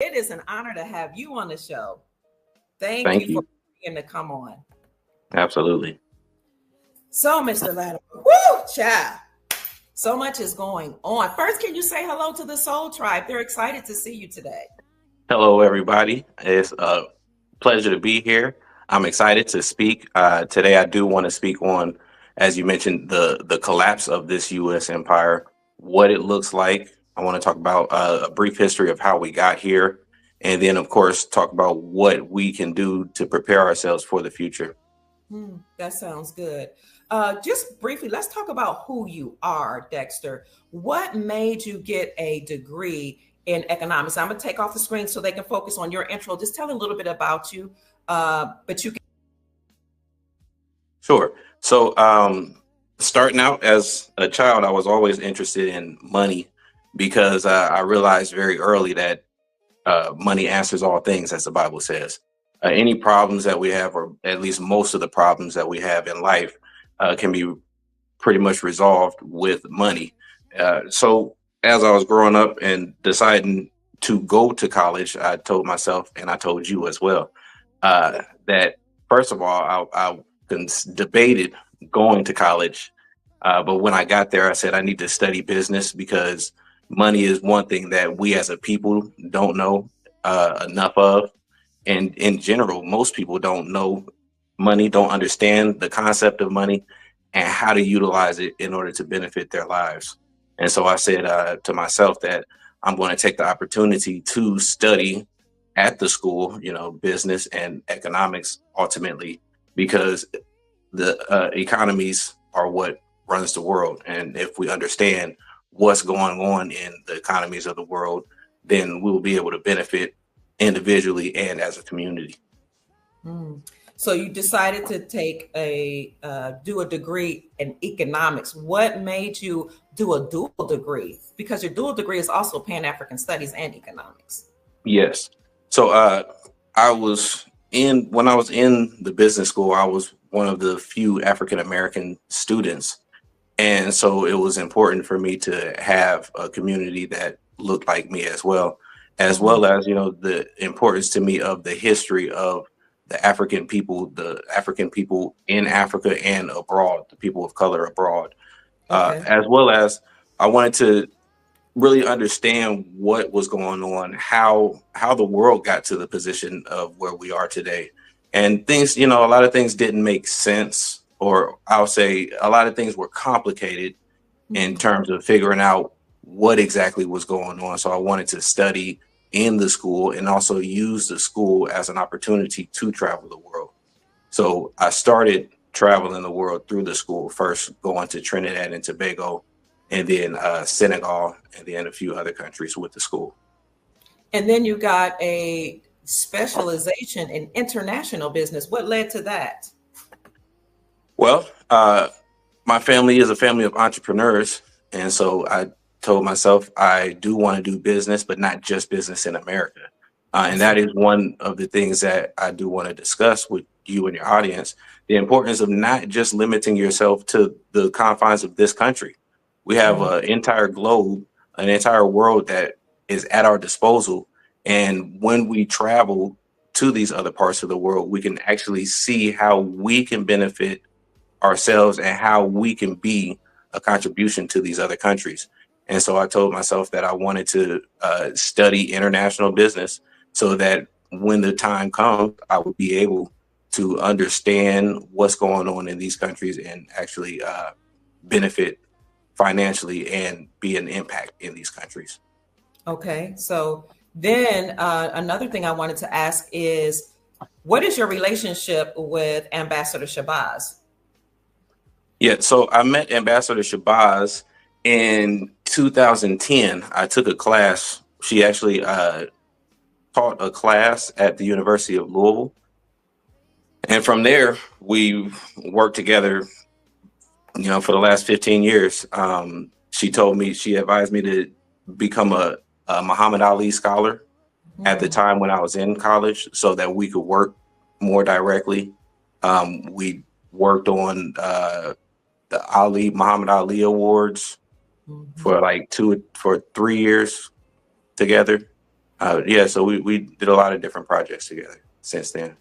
It is an honor to have you on the show. Thank Thank you for you. being to come on. Absolutely. So, Mr. Latimer, woo, child. So much is going on. First, can you say hello to the Soul Tribe? They're excited to see you today. Hello, everybody. It's a pleasure to be here. I'm excited to speak. Today, I do want to speak on, as you mentioned, the collapse of this U.S. empire, what it looks like. I want to talk about a brief history of how we got here, and then, of course, talk about what we can do to prepare ourselves for the future. That sounds good. Just briefly, let's talk about who you are, Dexter. What made you get a degree in economics? I'm going to take off the screen so they can focus on your intro. Just tell a little bit about you. But you can. Sure. So, starting out as a child, I was always interested in money because I realized very early that money answers all things, as the Bible says. Any problems that we have, or at least most of the problems that we have in life, can be pretty much resolved with money. So, as I was growing up and deciding to go to college, I told myself, and I told you as well, that first of all, debated going to college. But when I got there, I said I need to study business because money is one thing that we as a people don't know enough of. And in general, most people don't know money, don't understand the concept of money and how to utilize it in order to benefit their lives. And so I said to myself that I'm going to take the opportunity to study at the school, business and economics ultimately, because the economies are what runs the world. And if we understand what's going on in the economies of the world, then we'll be able to benefit individually and as a community. Mm. So you decided to take do a degree in economics. What made you do a dual degree? Because your dual degree is also Pan African Studies and economics. Yes. So I was when I was in the business school, I was one of the few African American students. And so it was important for me to have a community that looked like me as Mhm. well as, the importance to me of the history of the African people in Africa and abroad, the people of color abroad, Okay. as well as I wanted to really understand what was going on, how the world got to the position of where we are today. And things, a lot of things didn't make sense, or I'll say a lot of things were complicated in Mhm. terms of figuring out what exactly was going on. So I wanted to study in the school and also use the school as an opportunity to travel the world. So I started traveling the world through the school, first going to Trinidad and Tobago, and then Senegal, and then a few other countries with the school. And then you got a specialization in international business. What led to that? Well, my family is a family of entrepreneurs. And so I told myself I do want to do business, but not just business in America. And That's that right. is one of the things that I do want to discuss with you and your audience, the importance of not just limiting yourself to the confines of this country. We have Mhm. an entire globe, an entire world that is at our disposal. And when we travel to these other parts of the world, we can actually see how we can benefit ourselves and how we can be a contribution to these other countries. And so I told myself that I wanted to study international business so that when the time comes, I would be able to understand what's going on in these countries and actually benefit financially and be an impact in these countries. Okay. So then another thing I wanted to ask is what is your relationship with Ambassador Shabazz? Yeah, so I met Ambassador Shabazz in 2010. I took a class. She actually taught a class at the University of Louisville. And from there, we worked together, for the last 15 years. She advised me to become a Muhammad Ali scholar at the Hmm. time when I was in college so that we could work more directly. We worked on the Muhammad Ali Awards Hmm. for 3 years together. Yeah, so we did a lot of different projects together since then.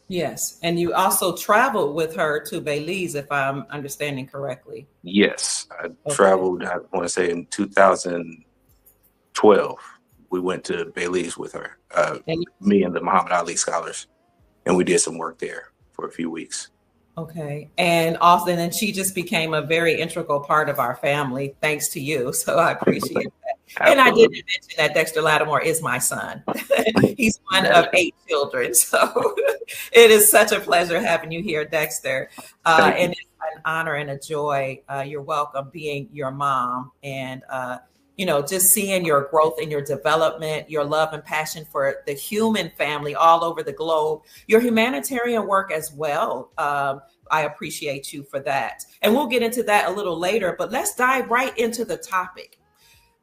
Yes. And you also traveled with her to Belize, if I'm understanding correctly. Yes, I Okay. traveled, I want to say in 2012, we went to Belize with her, And me and the Muhammad Ali scholars, and we did some work there for a few weeks. okay. And often, and she just became a very integral part of our family, thanks to you. So I appreciate that. And I didn't Absolutely. mention that Dexter Lattimore is my son. He's one That of is, 8 children. So it is such a pleasure having you here, Dexter. thank And you. it's an honor and a joy. You're welcome being your mom. And, you know, just seeing your growth and your development, your love and passion for the human family all over the globe, your humanitarian work as well. I appreciate you for that. And we'll get into that a little later, but let's dive right into the topic.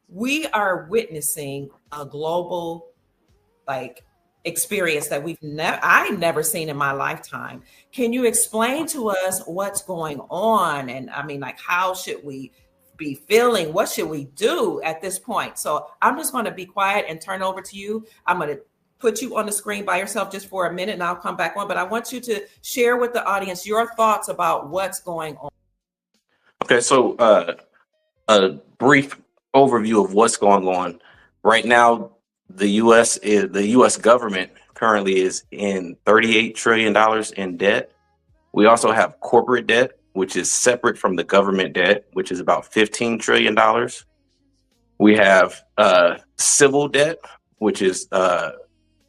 We are witnessing a global like experience that I never seen in my lifetime. Can you explain to us what's going on? And I mean, like, how should we be feeling? What should we do at this point? So I'm just going to be quiet and turn over to you. I'm going to put you on the screen by yourself just for a minute and I'll come back on. But I want you to share with the audience your thoughts about what's going on. Okay, so a brief overview of what's going on right now. The U.S. government currently is in $38 trillion in debt. We also have corporate debt, which is separate from the government debt, which is about $15 trillion. We have civil debt, which is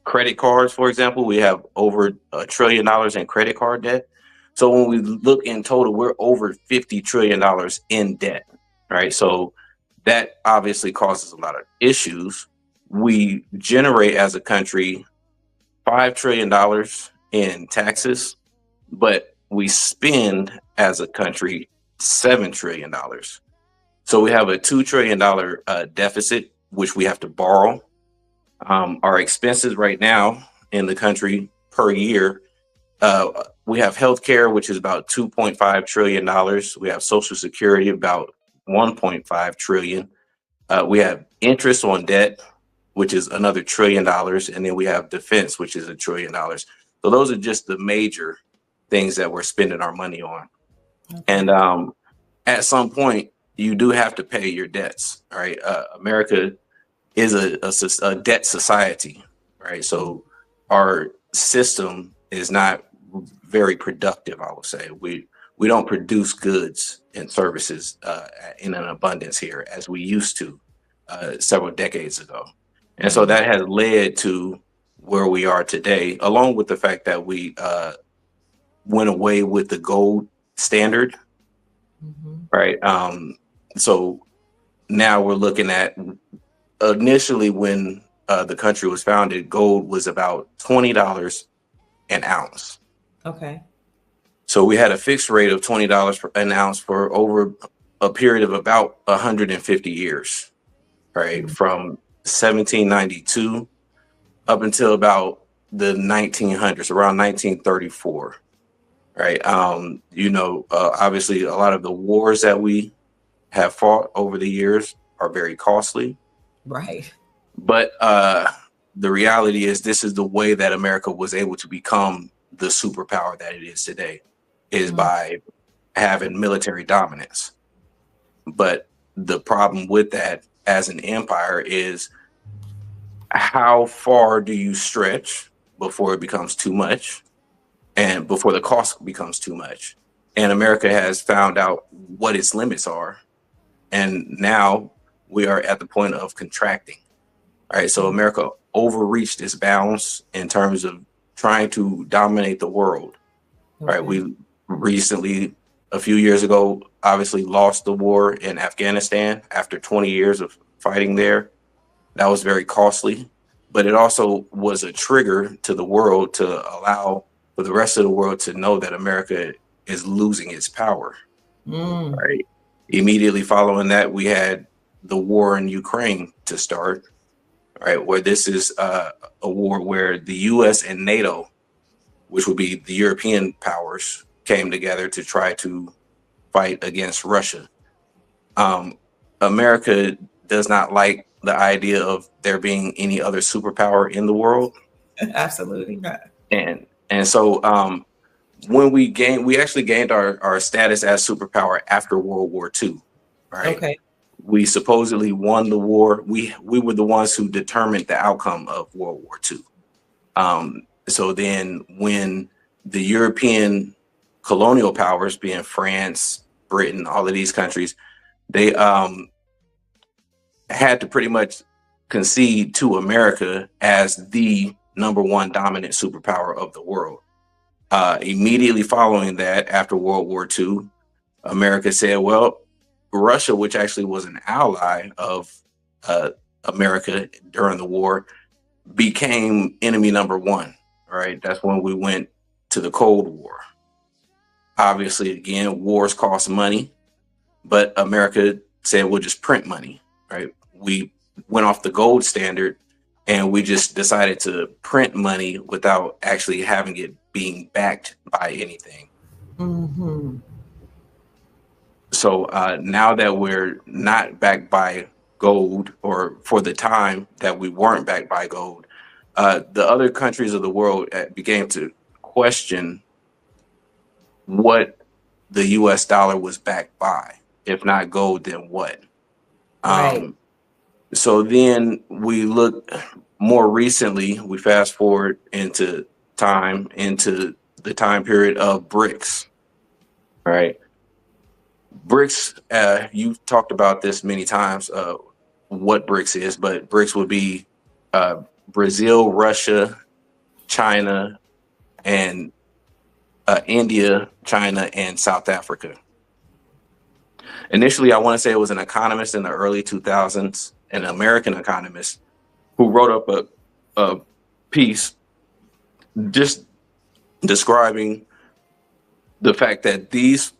credit cards, for example. We have over $1 trillion in credit card debt. So when we look in total, we're over $50 trillion in debt, right? So that obviously causes a lot of issues. We generate as a country $5 trillion in taxes, but we spend as a country $7 trillion. So we have a $2 trillion deficit, which we have to borrow. Our expenses right now in the country per year, we have healthcare, which is about $2.5 trillion. We have Social Security, about 1.5 trillion. We have interest on debt, which is another $1 trillion, and then we have defense, which is $1 trillion. So those are just the major things that we're spending our money on. Okay. And at some point, you do have to pay your debts. Right? America is a debt society, right? So our system is not very productive, I would say. We don't produce goods and services in an abundance here as we used to several decades ago. And so that has led to where we are today, along with the fact that we went away with the gold standard, right? So now we're looking at, initially when the country was founded, gold was about $20 an ounce. Okay. So we had a fixed rate of $20 an ounce for over a period of about 150 years, right? From 1792 up until about the 1900s, around 1934, right? Obviously a lot of the wars that we have fought over the years are very costly. Right. But the reality is this is the way that America was able to become the superpower that it is today, is by having military dominance. But the problem with that as an empire is, how far do you stretch before it becomes too much and before the cost becomes too much? And America has found out what its limits are. And now we are at the point of contracting. All right. So America overreached its bounds in terms of trying to dominate the world. Okay. Right. We recently, a few years ago, obviously lost the war in Afghanistan after 20 years of fighting there. That was very costly, but it also was a trigger to the world to allow for the rest of the world to know that America is losing its power. Right. Immediately following that, we had the war in Ukraine to start, right, where this is a war where the U.S. and NATO, which would be the European powers, came together to try to fight against Russia. America does not like the idea of there being any other superpower in the world. Absolutely right. And so when we actually gained our status as superpower after World War II, right? Okay. We supposedly won the war. We were the ones who determined the outcome of World War II. So then when the European colonial powers, being France, Britain, all of these countries, they had to pretty much concede to America as the number one dominant superpower of the world. Immediately following that, after World War II, America said, well, Russia, which actually was an ally of America during the war, became enemy number one, right? That's when we went to the Cold War. Obviously, again, wars cost money, but America said, we'll just print money, right? We went off the gold standard and we just decided to print money without actually having it being backed by anything. Mm-hmm. So now that we're not backed by gold, or for the time that we weren't backed by gold, the other countries of the world began to question what the US dollar was backed by. If not gold, then what? Right. So then we look more recently, we fast forward into the time period of BRICS, right? BRICS, you've talked about this many times, what BRICS is, but BRICS would be Brazil, Russia, China, and India, China, and South Africa. Initially, I want to say it was an economist in the early 2000s, an American economist, who wrote up a piece just describing the fact that these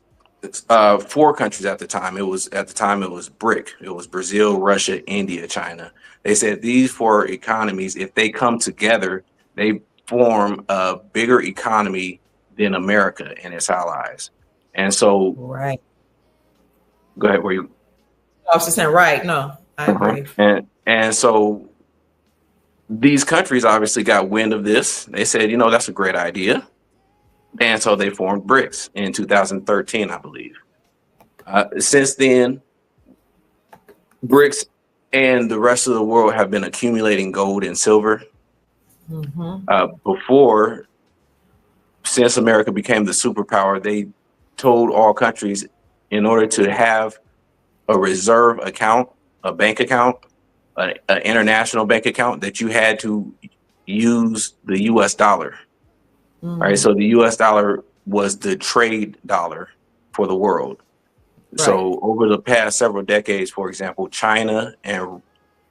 four countries at the time, it was BRIC. It was Brazil, Russia, India, China. They said these four economies, if they come together, they form a bigger economy than America and its allies. And so, Right. Go ahead. Were you? I was just saying, right. No, I agree. And so these countries obviously got wind of this. They said, that's a great idea. And so they formed BRICS in 2013, I believe. Since then, BRICS and the rest of the world have been accumulating gold and silver. Mm-hmm. Since America became the superpower, they told all countries, in order to have a reserve account, a bank account, an international bank account, that you had to use the US dollar. Mm-hmm. Right. So the US dollar was the trade dollar for the world. Right. So over the past several decades, for example, China and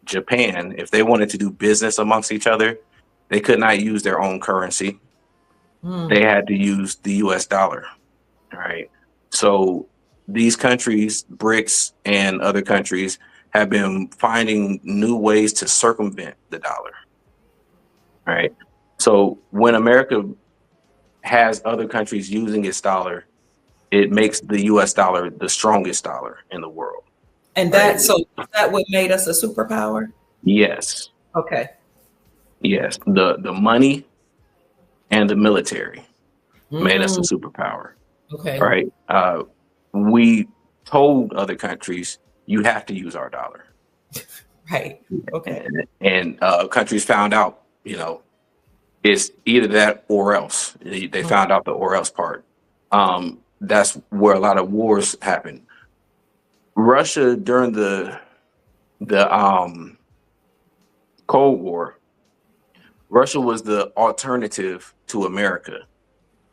Japan, if they wanted to do business amongst each other, they could not use their own currency. They had to use the US dollar. Right. So these countries, BRICS and other countries, have been finding new ways to circumvent the dollar. Right. So when America has other countries using its dollar, it makes the US dollar the strongest dollar in the world. And that, so that what made us a superpower? Yes. Okay. Yes. The money and the military made us a superpower. Okay. Right. We told other countries, you have to use our dollar. Right. Okay. And countries found out, it's either that or else. They found out the or else part. That's where a lot of wars happen. Russia, during the Cold War, Russia was the alternative to America.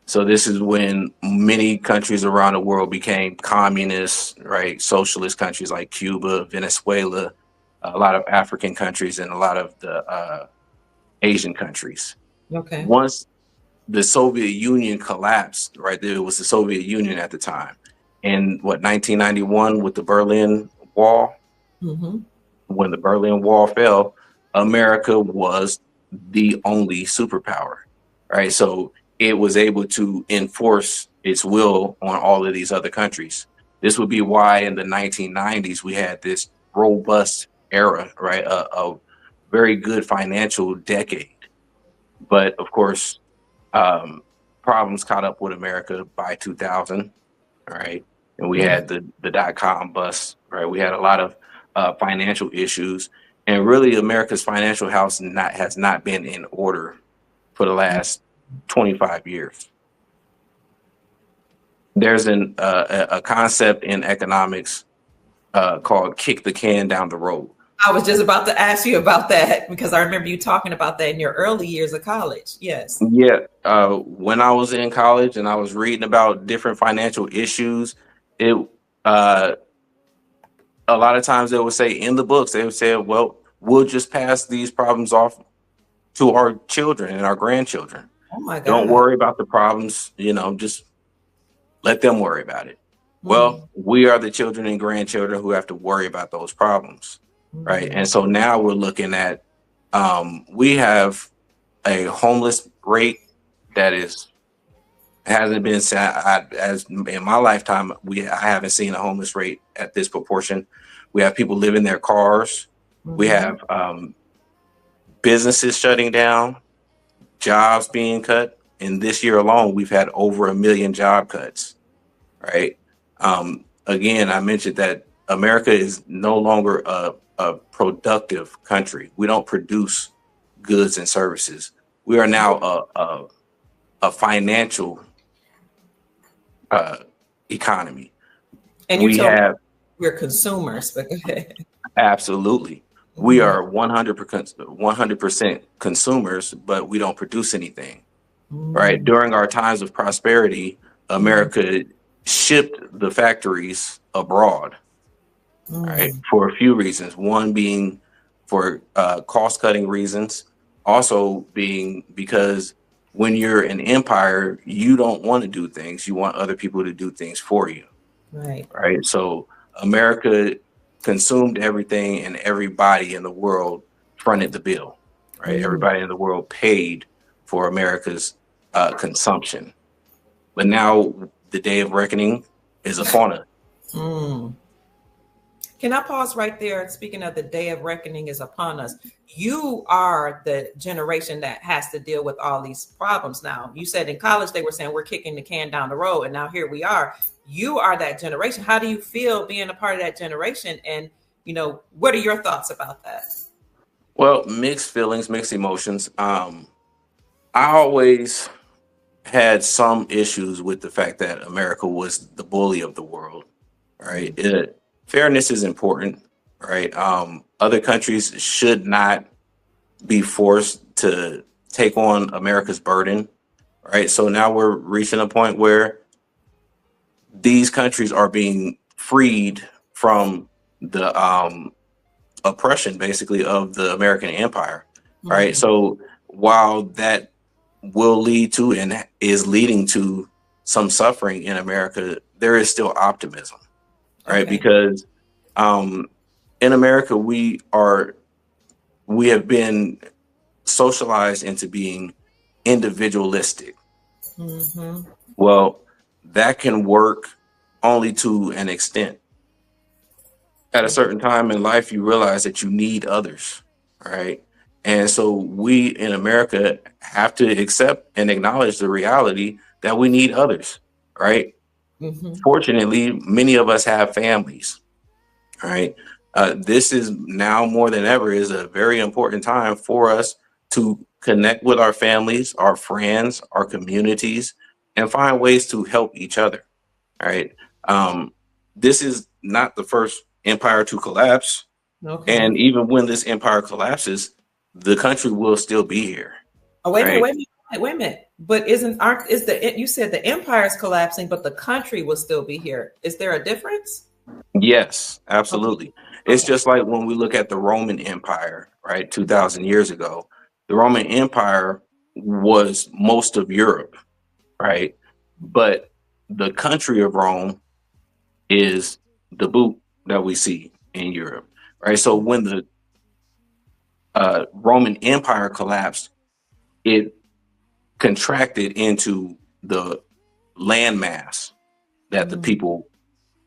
So this is when many countries around the world became communist, right? Socialist countries like Cuba, Venezuela, a lot of African countries, and a lot of the Asian countries. Okay. Once the Soviet Union collapsed, right, there was the Soviet Union at the time. In 1991 with the Berlin Wall, when the Berlin Wall fell, America was the only superpower, right? So it was able to enforce its will on all of these other countries. This would be why in the 1990s we had this robust era, right? A very good financial decade. But of course, um, problems caught up with America by 2000, right? And we Mhm. had the dot-com bust, right? We had a lot of financial issues, and really America's financial house has not been in order for the last 25 years. There's a concept in economics called kick the can down the road. I was just about to ask you about that because I remember you talking about that in your early years of college. Yes. Yeah, when I was in college and I was reading about different financial issues, it uh, a lot of times they would say in the books, they would say, well, we'll just pass these problems off to our children and our grandchildren. Oh my Don't God. worry about the problems, just let them worry about it. Mm, Well, we are the children and grandchildren who have to worry about those problems, right? mhm. And so now we're looking at, we have a homeless rate that hasn't been as in my lifetime. I haven't seen a homeless rate at this proportion. We have people living in their cars. We Mhm. have businesses shutting down, jobs being cut. In this year alone, we've had over 1 million job cuts. Right. Again, I mentioned that America is no longer a productive country. We don't produce goods and services. We are now a financial uh, economy. And you We told me have we're consumers, but go ahead. absolutely. We Mhm. are 100% consumers, but we don't produce anything. Right. Mm, During our times of prosperity, mm, America shipped the factories abroad, right, mm. for a few reasons. One being for cost cutting reasons, also being because when you're an empire, you don't want to do things, you want other people to do things for you. Right. Right. So America consumed everything, and everybody in the world fronted the bill. Right. Mm, Everybody in the world paid for America's consumption. But now the day of reckoning is upon us. mm. Can I pause right there? Speaking of the day of reckoning is upon us. You are the generation that has to deal with all these problems now. You said in college they were saying we're kicking the can down the road, and now here we are. You are that generation. How do you feel being a part of that generation? And what are your thoughts about that? Well, mixed feelings, mixed emotions. I always had some issues with the fact that America was the bully of the world. Right. Fairness is important. Right. Other countries should not be forced to take on America's burden. Right. So now we're reaching a point where these countries are being freed from the oppression, basically, of the American empire. Right. Mm, So while that will lead to and is leading to some suffering in America, there is still optimism. Right. okay. Because um, in America, we have been socialized into being individualistic. Hmm. Well, that can work only to an extent. At a certain time in life, you realize that you need others, right? And so we in America have to accept and acknowledge the reality that we need others, right? Hmm. Fortunately, many of us have families, right? This is now more than ever is a very important time for us to connect with our families, our friends, our communities, and find ways to help each other. Right. Um, this is not the first empire to collapse, Okay. and even when this empire collapses, the country will still be here. Oh, wait a minute, Right. wait a minute, wait a minute. But aren't is the you said the empire is collapsing, but the country will still be here. Is there a difference? Yes, Okay. absolutely. It's Okay. just like when we look at the Roman Empire, right, 2000 years ago, the Roman Empire was most of Europe, right? But the country of Rome is the boot that we see in Europe, right? So when the Roman Empire collapsed, it contracted into the landmass that the Mm, people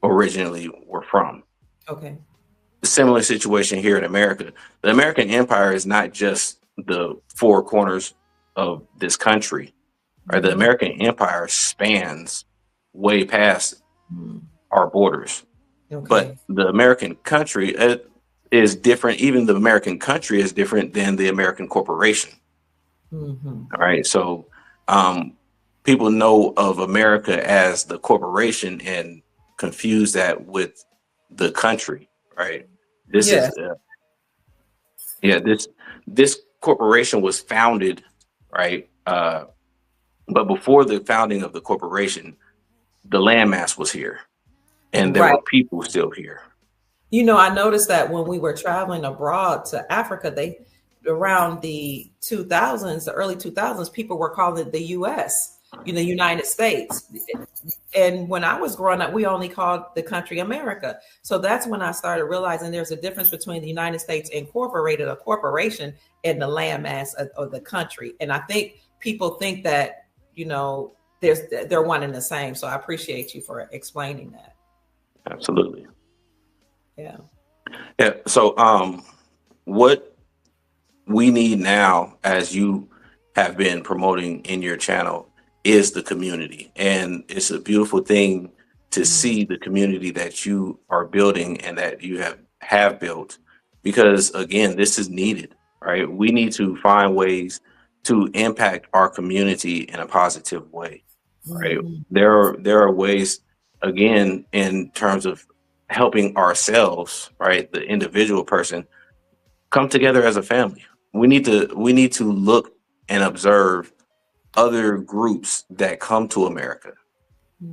originally were from. okay. similar situation here in America. The American empire is not just the four corners of this country, right? The Mhm. American empire spans way past Mm. our borders. Okay. But the American country is different. Even the American country is different than the American corporation. Hmm. All right. So um, people know of America as the corporation and confuse that with the country. Right. This is Yes. yeah. This corporation was founded, right. But before the founding of the corporation, the landmass was here, and there Right. were people still here. I noticed that when we were traveling abroad to Africa, they around the 2000s, the early 2000s, people were calling it the US, United States. And when I was growing up, we only called the country America. So that's when I started realizing there's a difference between the United States Incorporated, a corporation, and the landmass of the country. And I think people think that, they're one and the same. So I appreciate you for explaining that. Absolutely. Yeah. Yeah. So what we need now, as you have been promoting in your channel, is the community. And it's a beautiful thing to Mhm. see the community that you are building and that you have built, because again, this is needed, right? We need to find ways to impact our community in a positive way, right? Mhm. There are ways, again, in terms of helping ourselves, right? The individual person come together as a family. We need to look and observe other groups that come to America,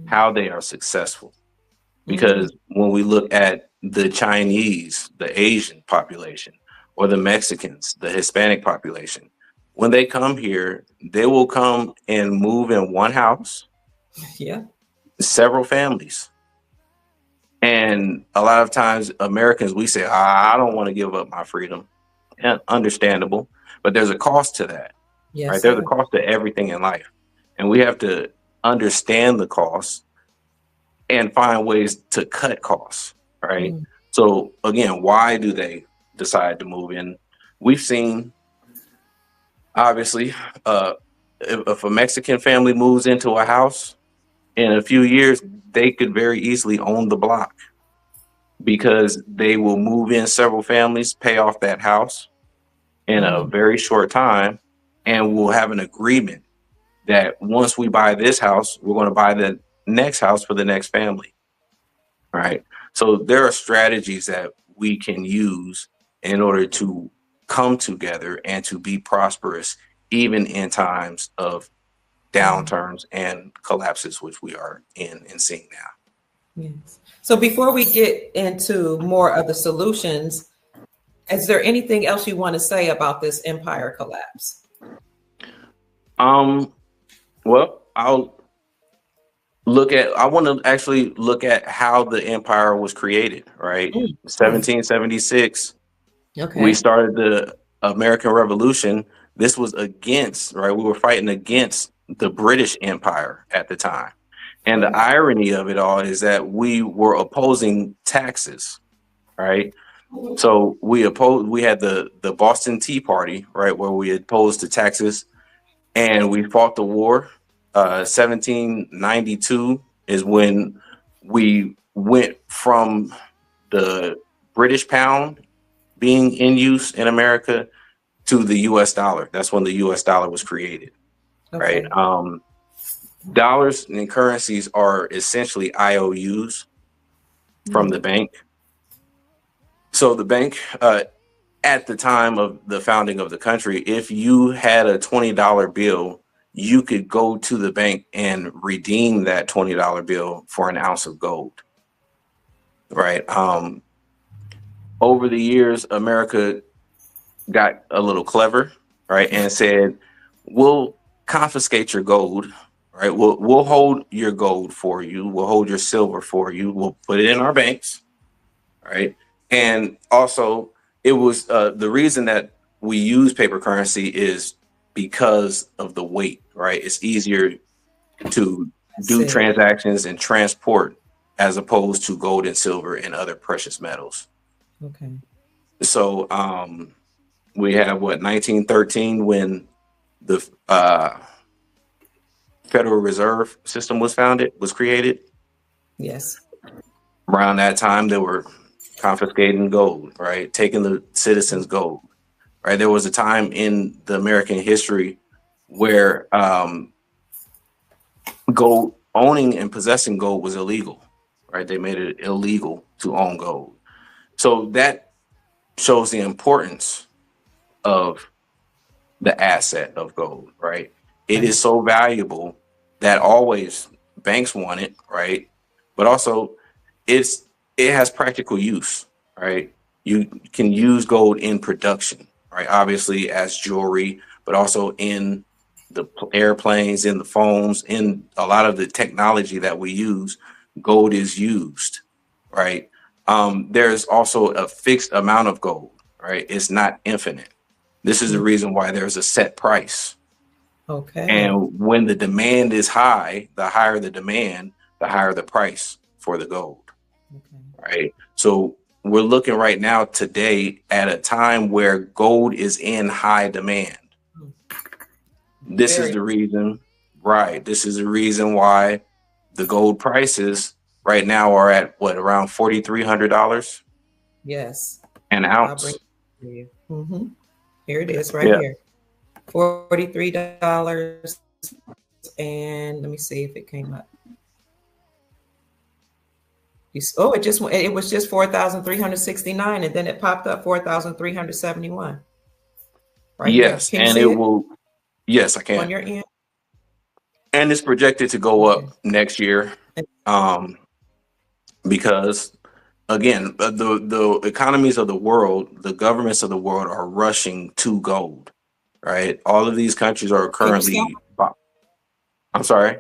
how they are successful. Mhm. Because when we look at the Chinese, the Asian population, or the Mexicans, the Hispanic population, when they come here, they will come and move in one house, Yeah. several families. And a lot of times, Americans, we say, I don't want to give up my freedom. And understandable, but there's a cost to that, right? Yes, There's a sir. cost to everything in life. And we have to understand the costs and find ways to cut costs, right? Mm. So, again, why do they decide to move in? We've seen, obviously, if a Mexican family moves into a house in a few years, they could very easily own the block because they will move in several families, pay off that house in a Mm. very short time, and we'll have an agreement that once we buy this house, we're going to buy the next house for the next family, right? So there are strategies that we can use in order to come together and to be prosperous, even in times of Mm. downturns and collapses, which we are in and seeing now. Yes. So before we get into more of the solutions, is there anything else you want to say about this empire collapse? Um, well, I want to actually look at how the empire was created, right? Mm. Mm. 1776, we Okay. started the American Revolution. This was against, right? We were fighting against the British Empire at the time. And the Okay. irony of it all is that we were opposing taxes, right? So we had the Boston Tea Party, right, where we opposed the taxes, and we fought the war. 1792 is when we went from the British pound being in use in America to the US dollar. That's when the US dollar was created, right? Okay. Dollars and currencies are essentially IOUs from Mm. the bank. So the bank, at the time of the founding of the country, if you had a $20 bill, you could go to the bank and redeem that $20 bill for an ounce of gold, right? Over the years, America got a little clever, right, and said, "We'll confiscate your gold, right? We'll hold your gold for you. We'll hold your silver for you. We'll put it in our banks, right?" And also, it was the reason that we use paper currency is because of the weight, right? It's easier to I do see. transactions and transport as opposed to gold and silver and other precious metals. Okay. So we have what, 1913, when the Federal Reserve System was created. Yes. Around that time, they were confiscating gold, right? Taking the citizens' gold, right? There was a time in the American history where gold, owning and possessing gold was illegal, right? They made it illegal to own gold. So that shows the importance of the asset of gold, right? It Right. is so valuable that always banks want it, right? But also it's it has practical use, right? You can use gold in production, right? Obviously as jewelry, but also in the airplanes, in the phones, in a lot of the technology that we use, gold is used, right? There's also a fixed amount of gold, right? It's not infinite. This is the Mm. reason why there's a set price. Okay. And when the demand is high, the higher the demand, the higher the price for the gold, Okay. right? So we're looking right now today at a time where gold is in high demand. Mm. This is Very. the reason, right? This is the reason why the gold prices right now are at what, around $4,300 Yes. an I'll bring ounce. it to you. Here it is right Yeah. here. $43. And let me see if it came up. Oh, it was just 4,369, and then it popped up 4,371 right here. Yes. Can you And see it it will, yes, I on can. your end? And it's projected to go Okay. up next year. And- Um, because again, the economies of the world, the governments of the world are rushing to gold, right? All of these countries are Can you stop? currently, I'm sorry,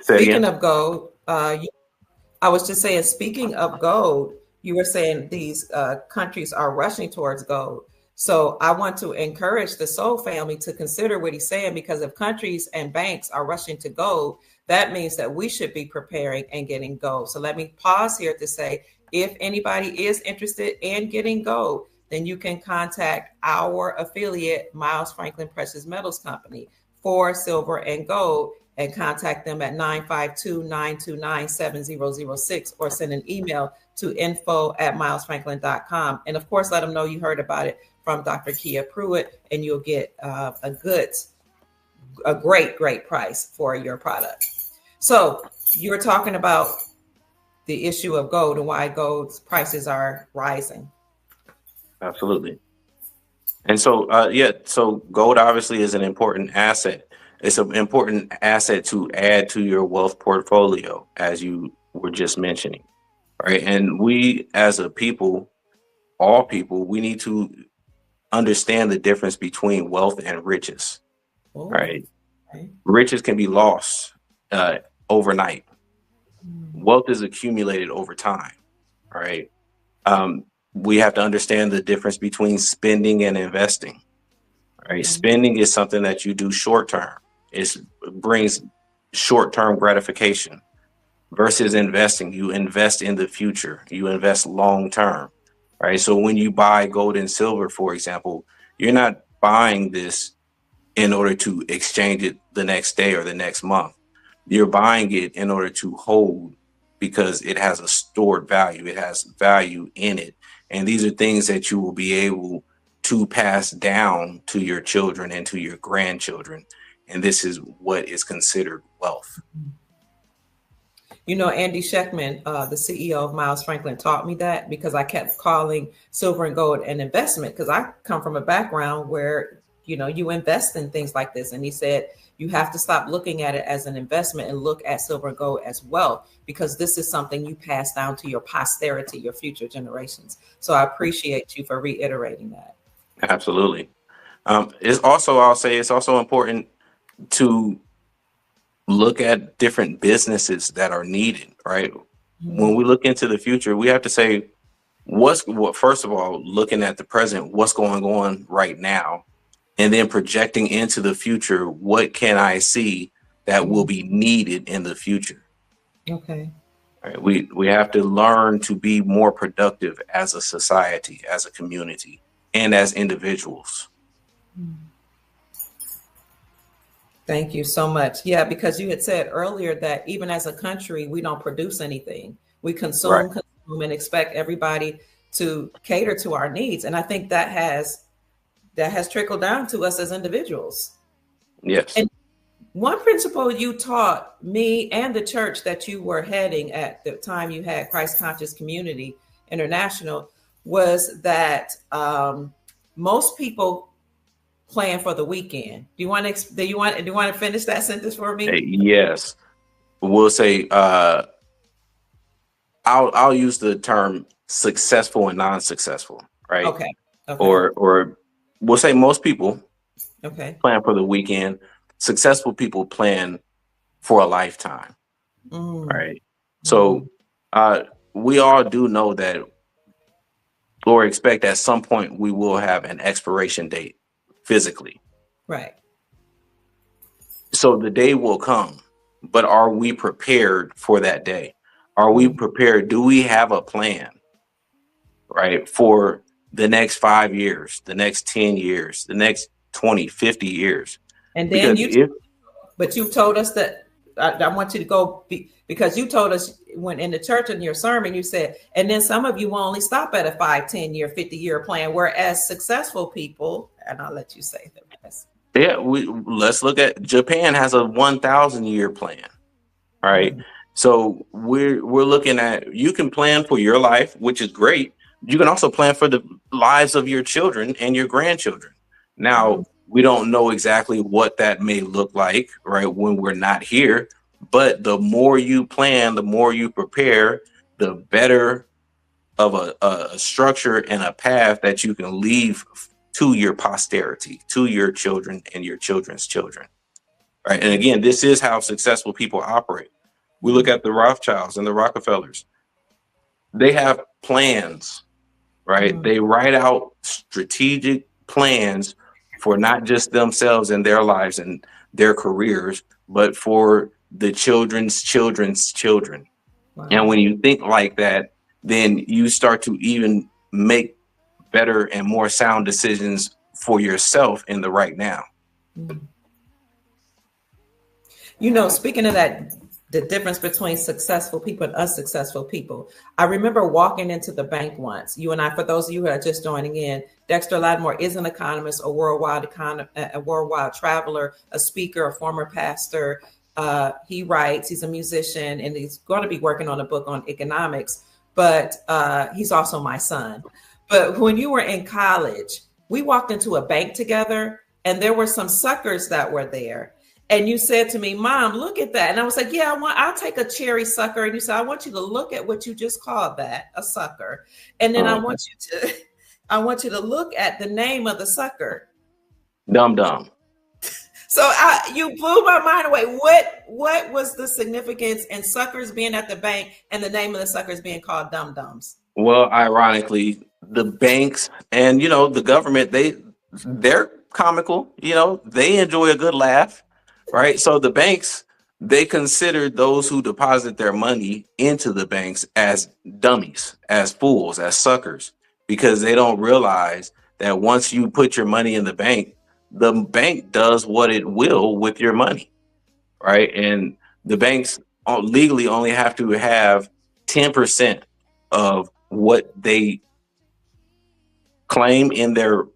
say it Speaking again. of gold, I was just saying, speaking of gold, you were saying these countries are rushing towards gold. So I want to encourage the Soul family to consider what he's saying, because if countries and banks are rushing to gold, that means that we should be preparing and getting gold. So let me pause here to say, if anybody is interested in getting gold, then you can contact our affiliate, Miles Franklin Precious Metals Company, for silver and gold, and contact them at 952-929-7006, or send an email to info@milesfranklin.com. And of course, let them know you heard about it from Dr. Kia Pruitt, and you'll get a great price for your product. So you were talking about the issue of gold and why gold's prices are rising. Absolutely. And so, yeah, so gold obviously is an important asset. It's an important asset to add to your wealth portfolio, as you were just mentioning, right? And we, as a people, all people, we need to understand the difference between wealth and riches, Oh, right? okay. Riches can be lost uh, overnight. Mm. Wealth is accumulated over time, right? Um, we have to understand the difference between spending and investing. Right? Okay. Spending is something that you do short term. It brings short term gratification versus investing. You invest in the future. You invest long term. Right. So when you buy gold and silver, for example, you're not buying this in order to exchange it the next day or the next month. You're buying it in order to hold, because it has a stored value. It has value in it. And these are things that you will be able to pass down to your children and to your grandchildren. And this is what is considered wealth. You know, Andy Scheckman, the CEO of Miles Franklin, taught me that, because I kept calling silver and gold an investment, because I come from a background where, you invest in things like this. And he said, you have to stop looking at it as an investment and look at silver and gold as wealth, because this is something you pass down to your posterity, your future generations. So I appreciate you for reiterating that. Absolutely. It's also, I'll say, it's also important to look at different businesses that are needed, right? When Mhm. we look into the future, we have to say, what first of all, looking at the present, what's going on right now, and then projecting into the future, what can I see that will be needed in the future? Okay. Right? We have to learn to be more productive as a society, as a community, and as individuals. Thank you so much. Yeah, because you had said earlier that even as a country, we don't produce anything. We Right. consume, and expect everybody to cater to our needs. And I think that has trickled down to us as individuals. Yes. And one principle you taught me and the church that you were heading at the time you had Christ Conscious Community International was that most people plan for the weekend. Do you want to finish that sentence for me? Yes. We'll say I'll use the term successful and non-successful, right? Okay. Okay. Or we'll say most people Okay. plan for the weekend. Successful people plan for a lifetime, right? So we all do know that, or expect at some point we will have an expiration date physically. Right. So the day will come, but are we prepared for that day? Are we prepared? Do we have a plan, right, for the next 5 years, the next 10 years, the next 20, 50 years? And then Because but you told us that I want you to go because you told us when in the church in your sermon, you said, and then some of you will only stop at a 5, 10-year, 50-year plan, whereas successful people, and I'll let you say the rest. Yeah, let's look at Japan has a 1,000-year plan, right? So we're looking at, you can plan for your life, which is great. You can also plan for the lives of your children and your grandchildren. Now, we don't know exactly what that may look like, right, when we're not here. But the more you plan, the more you prepare, the better of a structure and a path that you can leave to your posterity, to your children and your children's children, right? And again, this is how successful people operate. We look at the Rothschilds and the Rockefellers. They have plans, right? They write out strategic plans for not just themselves and their lives and their careers, but for the children's children's children. Wow. And when you think like that, then you start to even make better and more sound decisions for yourself in the right now. Speaking of that, the difference between successful people and unsuccessful people. I remember walking into the bank once. You and I, for those of you who are just joining in, Dexter Lattimore is an economist, a worldwide traveler, a speaker, a former pastor. He writes, he's a musician, and he's going to be working on a book on economics, but he's also my son. But when you were in college, we walked into a bank together and there were some suckers that were there. And you said to me, Mom, look at that. And I was like, yeah, I'll take a cherry sucker. And you said, I want you to look at what you just called that, a sucker. And then I want you to look at the name of the sucker. Dum Dum. So you blew my mind away. What was the significance in suckers being at the bank and the name of the suckers being called Dum Dums? Well, ironically, the banks and, the government, they're comical, they enjoy a good laugh. Right. So the banks, they consider those who deposit their money into the banks as dummies, as fools, as suckers, because they don't realize that once you put your money in the bank does what it will with your money. Right. And the banks legally only have to have 10% of what they claim in their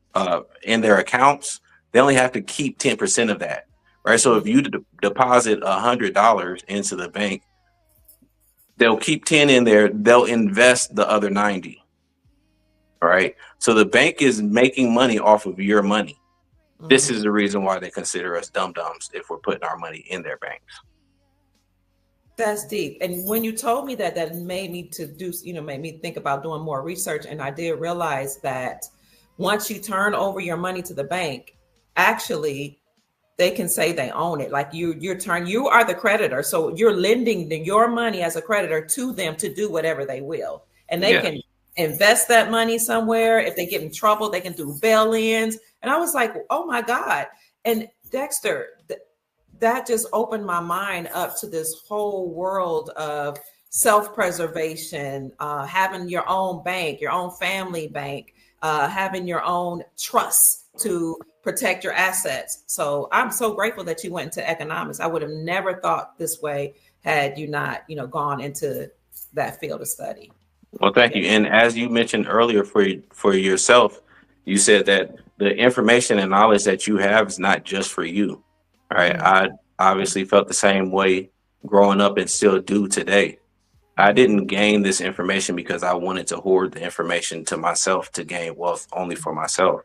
accounts. They only have to keep 10% of that. Right. So if you deposit $100 into the bank, they'll keep 10 in there. They'll invest the other 90. All right. So the bank is making money off of your money. This is the reason why they consider us dum-dums if we're putting our money in their banks. That's deep. And when you told me that made me made me think about doing more research. And I did realize that once you turn over your money to the bank, actually, they can say they own it. Like you are the creditor. So you're lending your money as a creditor to them to do whatever they will. And they can invest that money somewhere. If they get in trouble, they can do bail-ins. And I was like, oh my God. And Dexter, that just opened my mind up to this whole world of self-preservation, having your own bank, your own family bank, having your own trust to protect your assets. So I'm so grateful that you went into economics. I would have never thought this way had you not, gone into that field of study. Well, thank you. And as you mentioned earlier, for yourself, you said that the information and knowledge that you have is not just for you. All right. I obviously felt the same way growing up and still do today. I didn't gain this information because I wanted to hoard the information to myself to gain wealth only for myself.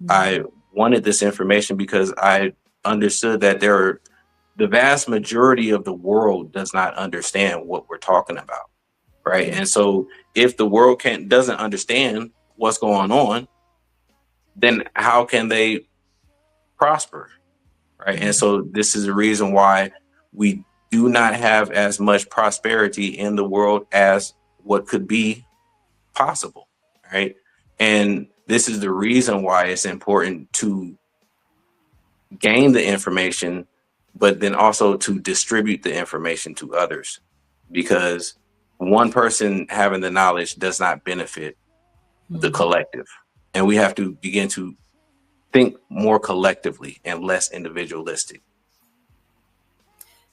I wanted this information because I understood that the vast majority of the world does not understand what we're talking about. Right. And so if the world doesn't understand what's going on, then how can they prosper? Right. And so this is the reason why we do not have as much prosperity in the world as what could be possible. Right. And this is the reason why it's important to gain the information, but then also to distribute the information to others, because one person having the knowledge does not benefit the collective. And we have to begin to think more collectively and less individualistic.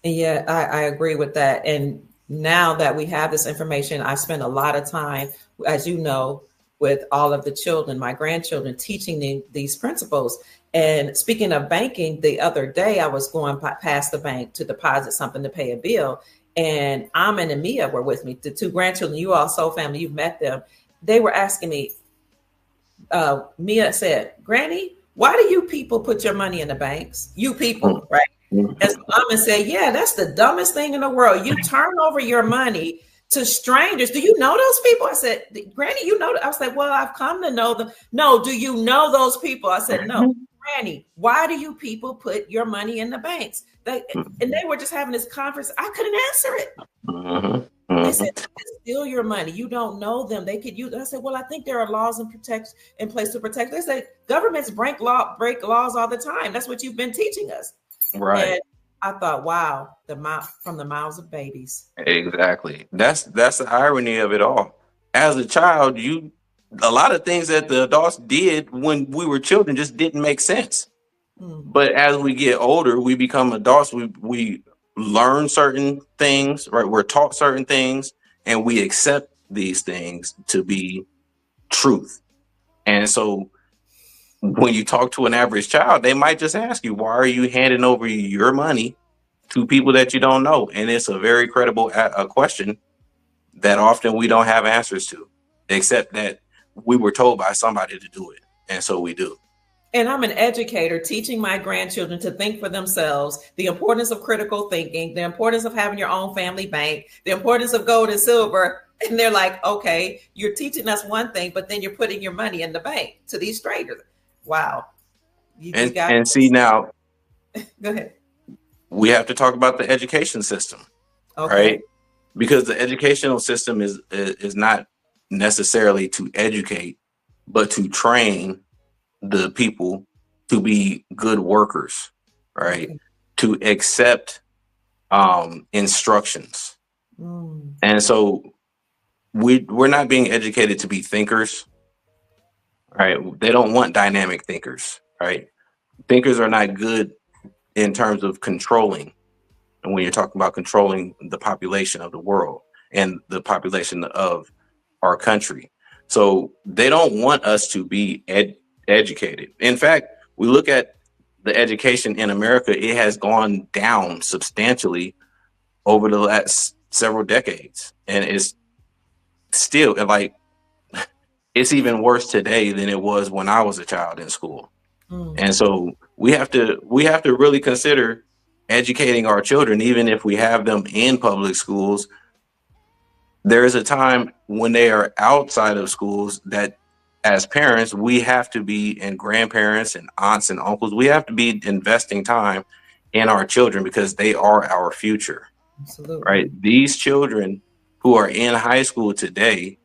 Yeah, I agree with that. And now that we have this information, I spend a lot of time, as you know, with all of the children, my grandchildren, teaching these principles. And speaking of banking, the other day I was going past the bank to deposit something to pay a bill. And Amin and Mia were with me, the two grandchildren. You all soul family, you've met them. They were asking me, Mia said, Granny, why do you people put your money in the banks? You people, right? And so Amin said, yeah, that's the dumbest thing in the world. You turn over your money to strangers. Do you know those people? I said, Granny, you know. I was like, well, I've come to know them. No, do you know those people? I said, no. Granny, why do you people put your money in the banks? And they were just having this conference. I couldn't answer it. They said, steal your money. You don't know them. They could use. I said, well, I think there are laws in place to protect. They said governments break laws all the time. That's what you've been teaching us. Right. And I thought, wow, from the mouths of babies. Exactly. That's the irony of it all. As a child, a lot of things that the adults did when we were children just didn't make sense. But as we get older, we become adults. We learn certain things, right? We're taught certain things, and we accept these things to be truth. And so when you talk to an average child, they might just ask you, why are you handing over your money to people that you don't know? And it's a very credible question that often we don't have answers to, except that we were told by somebody to do it. And so we do. And I'm an educator teaching my grandchildren to think for themselves, the importance of critical thinking, the importance of having your own family bank, the importance of gold and silver. And they're like, okay, you're teaching us one thing, but then you're putting your money in the bank to these strangers. Wow. And see now, go ahead. We have to talk about the education system, right? Because the educational system is not necessarily to educate, but to train the people to be good workers, right? To accept instructions. And so we're not being educated to be thinkers, right? They don't want dynamic thinkers, right? Thinkers are not good in terms of controlling. And when you're talking about controlling the population of the world and the population of our country. So they don't want us to be educated. In fact, we look at the education in America, it has gone down substantially over the last several decades. And it's still it's even worse today than it was when I was a child in school. And so we have to really consider educating our children, even if we have them in public schools. There is a time when they are outside of schools that as parents, we have to be, and grandparents and aunts and uncles, we have to be investing time in our children because they are our future. Absolutely. Right? These children who are in high school today,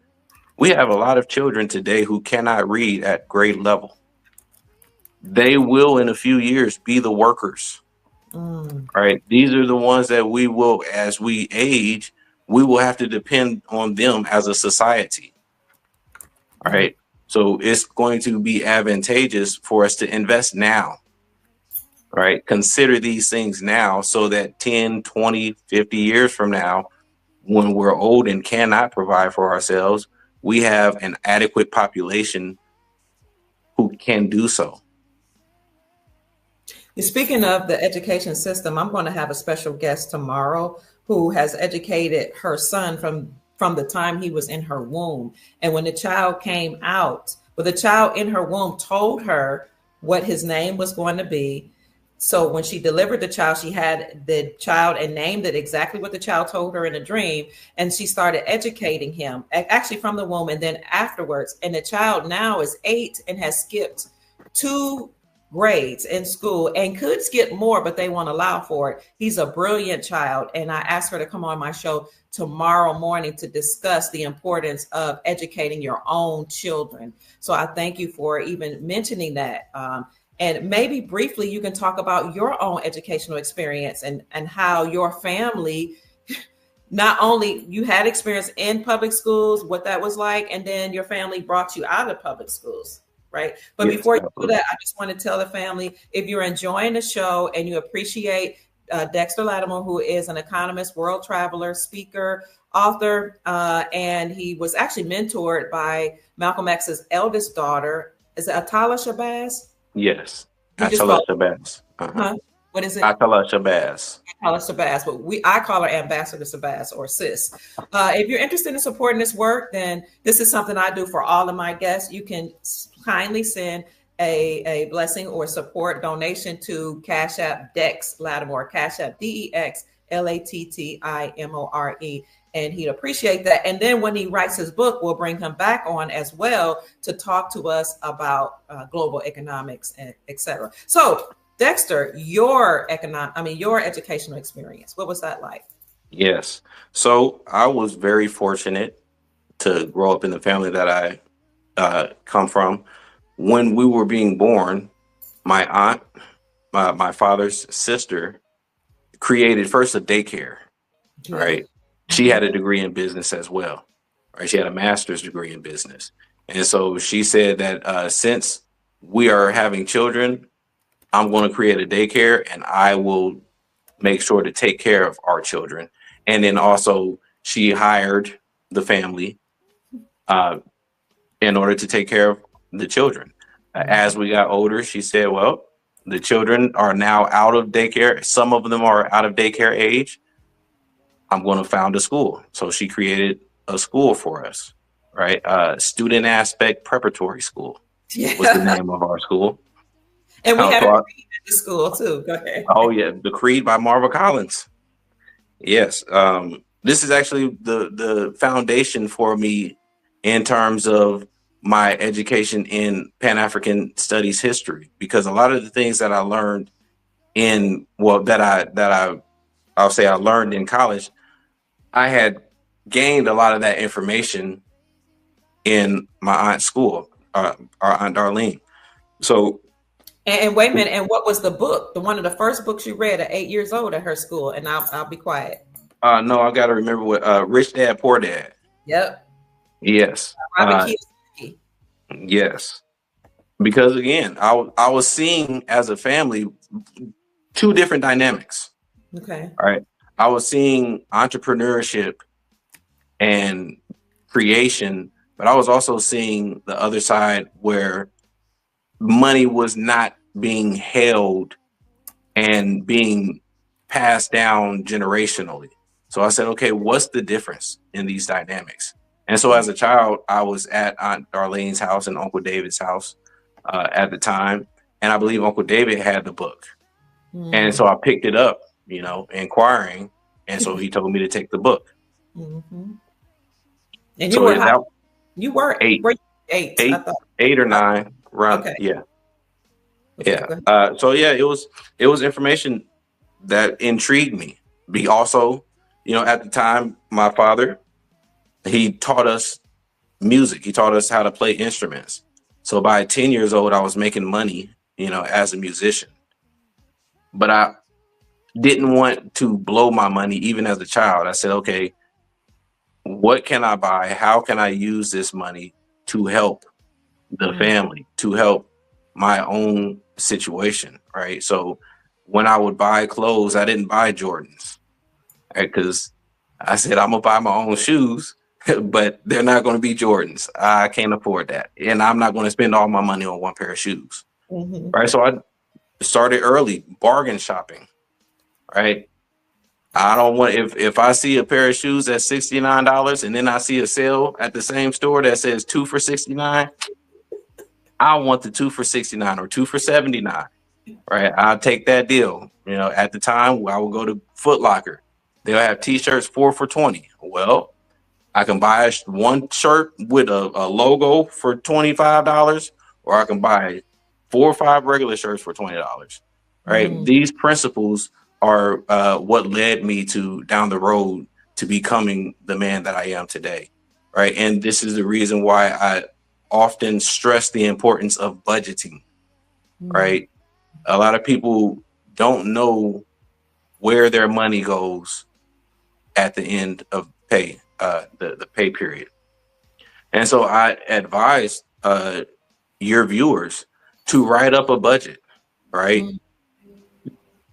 we have a lot of children today who cannot read at grade level. They will in a few years be the workers. Right? These are the ones that we will, as we age, we will have to depend on them as a society. All right. So it's going to be advantageous for us to invest now. Right. Consider these things now so that 10, 20, 50 years from now, when we're old and cannot provide for ourselves, we have an adequate population who can do so. Speaking of the education system, I'm going to have a special guest tomorrow who has educated her son from the time he was in her womb. And when the child came out, well, the child in her womb told her what his name was going to be. So when she delivered the child, she had the child and named it exactly what the child told her in a dream. And she started educating him actually from the womb and then afterwards. And the child now is 8 and has skipped 2 grades in school and could skip more, but they won't allow for it. He's a brilliant child. And I asked her to come on my show tomorrow morning to discuss the importance of educating your own children. So I thank you for even mentioning that. And maybe briefly, you can talk about your own educational experience and how your family, not only you had experience in public schools, what that was like, and then your family brought you out of public schools. Right. But yes, before you do that, I just want to tell the family, if you're enjoying the show and you appreciate Dexter Lattimore, who is an economist, world traveler, speaker, author, and he was actually mentored by Malcolm X's eldest daughter. Is it Atala Shabazz? Yes. Atala Shabazz. Huh? What is it? Atala Shabazz. Atala Shabazz, but I call her Ambassador Shabazz or Sis. If you're interested in supporting this work, then this is something I do for all of my guests. You can kindly send a blessing or support donation to Cash App Dex Lattimore, Cash App DEXLATTIMORE, and he'd appreciate that. And then when he writes his book, we'll bring him back on as well to talk to us about global economics, and et cetera. So Dexter, your educational experience, what was that like? Yes. So I was very fortunate to grow up in the family that I come from. When we were being born, my aunt, my father's sister, created first a daycare, right? She had a degree in business as well, right? She had a master's degree in business. And so she said that since we are having children, I'm going to create a daycare and I will make sure to take care of our children. And then also she hired the family in order to take care of the children. As we got older, she said, well, the children are now out of daycare. Some of them are out of daycare age. I'm going to found a school. So she created a school for us, right? Student Aspect Preparatory School was the name of our school. And we had a creed at the school too. Go ahead. Oh yeah, the Creed by Marva Collins. Yes, this is actually the foundation for me in terms of my education in Pan-African Studies history, because a lot of the things that I learned I learned in college, I had gained a lot of that information in my aunt's school, our Aunt Darlene. So. And wait a minute. And what was the book? One of the first books you read at 8 years old at her school? And I'll be quiet. No, I got to remember what Rich Dad Poor Dad. Yep. Yes. Robert Kiyosaki. Yes. Because again, I was seeing as a family 2 different dynamics. Okay. All right. I was seeing entrepreneurship and creation, but I was also seeing the other side where money was not being held and being passed down generationally. So I said, okay, what's the difference in these dynamics? And so as a child, I was at Aunt Darlene's house and Uncle David's house at the time. And I believe Uncle David had the book. And so I picked it up, inquiring. And so he told me to take the book. Mm-hmm. And so you were 8. Were you 8? 8 or 9. Around, okay. Yeah. So yeah, it was information that intrigued me. Also, at the time, my father, he taught us music. He taught us how to play instruments. So by 10 years old, I was making money, as a musician. But I didn't want to blow my money even as a child. I said, okay, what can I buy? How can I use this money to help the family, to help my own situation, right? So when I would buy clothes, I didn't buy Jordans, right? Because I said I'm gonna buy my own shoes, but they're not going to be Jordans. I can't afford that, and I'm not going to spend all my money on one pair of shoes, right? So I started early, bargain shopping, right? I don't want, if I see a pair of shoes at $69 and then I see a sale at the same store that says 2 for 69, I want the 2 for 69 or 2 for 79, right? I'll take that deal. You know, at the time I will go to Foot Locker. They'll have t-shirts 4 for 20. Well, I can buy one shirt with a logo for $25, or I can buy 4 or 5 regular shirts for $20, right? These principles are what led me to down the road to becoming the man that I am today, right? And this is the reason why I often stress the importance of budgeting, right? A lot of people don't know where their money goes at the end of pay, the pay period. And so I advise your viewers to write up a budget, right?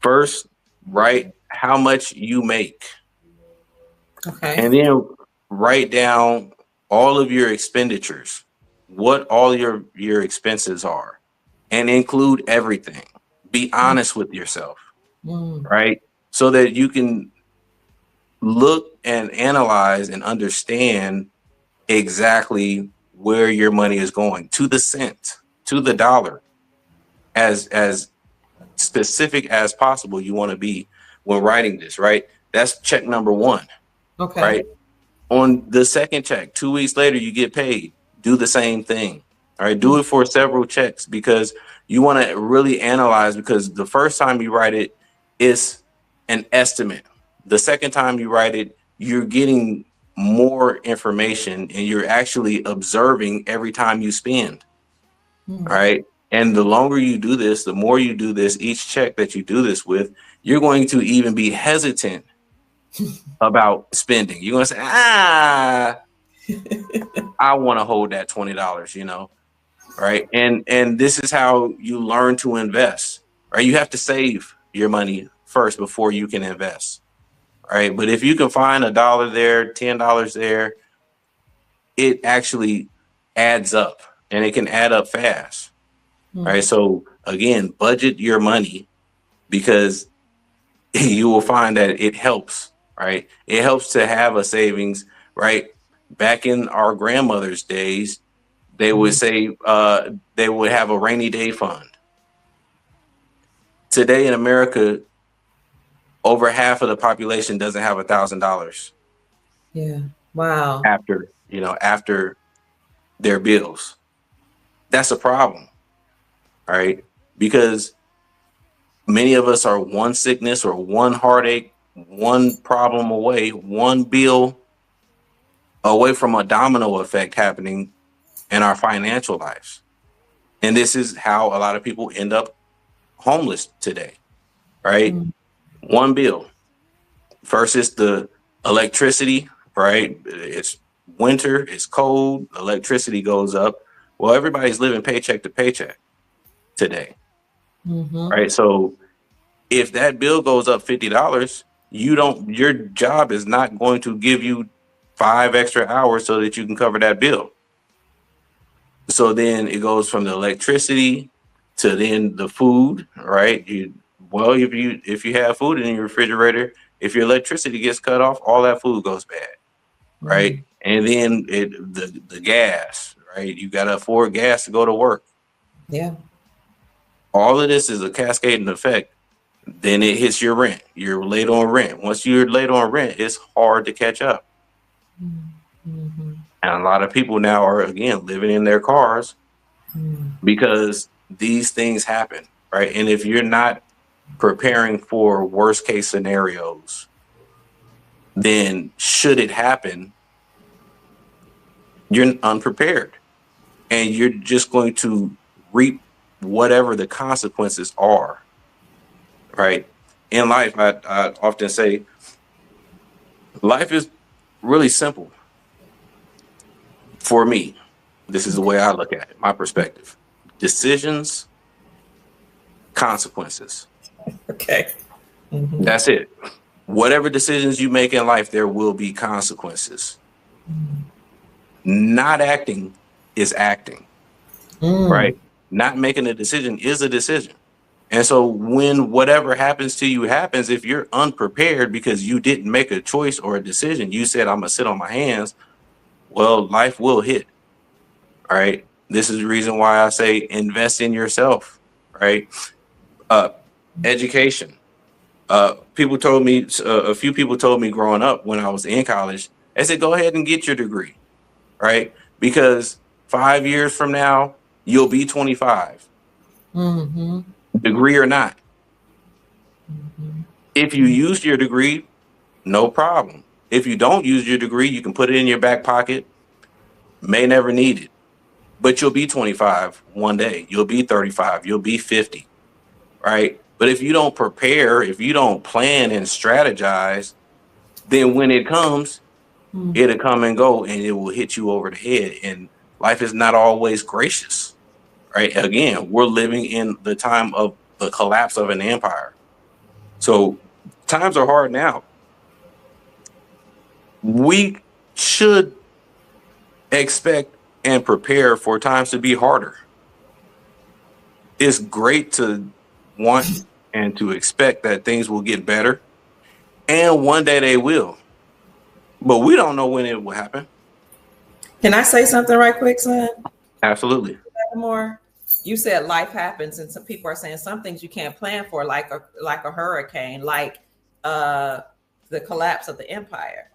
First, write how much you make. Okay. And then write down all of your expenditures, what all your expenses are, and include everything. Be honest with yourself, right? So that you can look and analyze and understand exactly where your money is going, to the cent, to the dollar, as specific as possible you want to be when writing this, right? That's check number one. Okay. Right. On the second check, 2 weeks later, you get paid. Do the same thing. All right. Do it for several checks, because you want to really analyze, because the first time you write it, it's an estimate. The second time you write it, you're getting more information and you're actually observing every time you spend. All right. And the longer you do this, the more you do this, each check that you do this with, you're going to even be hesitant about spending. You're going to say, I want to hold that $20, you know, right? And this is how you learn to invest, right? You have to save your money first before you can invest, right? But if you can find $1 there, $10 there, it actually adds up, and it can add up fast, right? So again, budget your money, because you will find that it helps, right? It helps to have a savings, right? Back in our grandmother's days, they would say they would have a rainy day fund. Today in America, over half of the population doesn't have $1,000. Yeah. Wow. After their bills. That's a problem, right? Because many of us are one sickness or one heartache, one problem away, one bill away from a domino effect happening in our financial lives. And this is how a lot of people end up homeless today, right? One bill. First is the electricity, right? It's winter, it's cold, electricity goes up. Well, everybody's living paycheck to paycheck today, right? So if that bill goes up $50, your job is not going to give you 5 extra hours so that you can cover that bill. So then it goes from the electricity to then the food, right? If you have food in your refrigerator, if your electricity gets cut off, all that food goes bad, right? And then the gas, right? You got to afford gas to go to work. Yeah. All of this is a cascading effect. Then it hits your rent. You're late on rent. Once you're late on rent, it's hard to catch up. And a lot of people now are, again, living in their cars because these things happen, right? And if you're not preparing for worst case scenarios, then should it happen, you're unprepared, and you're just going to reap whatever the consequences are, right? In life, I often say life is really simple. For me, this is the way I look at it, my perspective. Decisions, consequences. Okay. Mm-hmm. That's it. Whatever decisions you make in life, there will be consequences. Not acting is acting, right? Not making a decision is a decision. And so when whatever happens to you happens, if you're unprepared because you didn't make a choice or a decision, you said, I'm going to sit on my hands, well, life will hit, all right? This is the reason why I say invest in yourself, right? Education. People told me, a few people told me growing up when I was in college, they said, go ahead and get your degree, right? Because 5 years from now, you'll be 25, degree or not. If you use your degree, no problem. If you don't use your degree, you can put it in your back pocket, may never need it, but you'll be 25 one day, you'll be 35, you'll be 50, right? But if you don't prepare, if you don't plan and strategize, then when it comes, it'll come and go and it will hit you over the head. And life is not always gracious, right? Again, we're living in the time of the collapse of an empire. So times are hard now. We should expect and prepare for times to be harder. It's great to want and to expect that things will get better, and one day they will, but we don't know when it will happen. Can I say something right quick, son? Absolutely. More. You said life happens, and some people are saying some things you can't plan for, like a hurricane, like the collapse of the empire.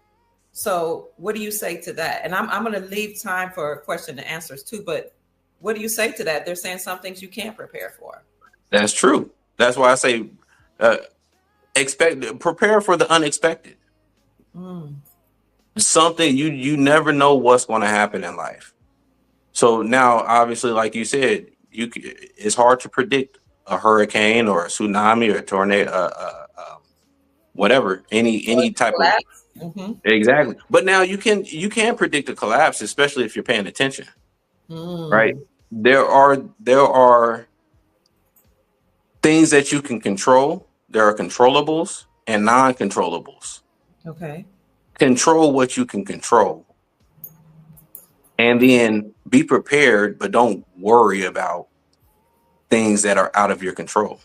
So what do you say to that? And I'm going to leave time for question and answers too, but what do you say to that? They're saying some things you can't prepare for. That's true. That's why I say prepare for the unexpected. Something you never know what's going to happen in life. So now, obviously, like you said, it's hard to predict a hurricane or a tsunami or a tornado, whatever, any type of exactly. But now you can predict a collapse, especially if you're paying attention, right? There are things that you can control. There are controllables and non-controllables. Okay. Control what you can control. And then be prepared, but don't worry about things that are out of your control.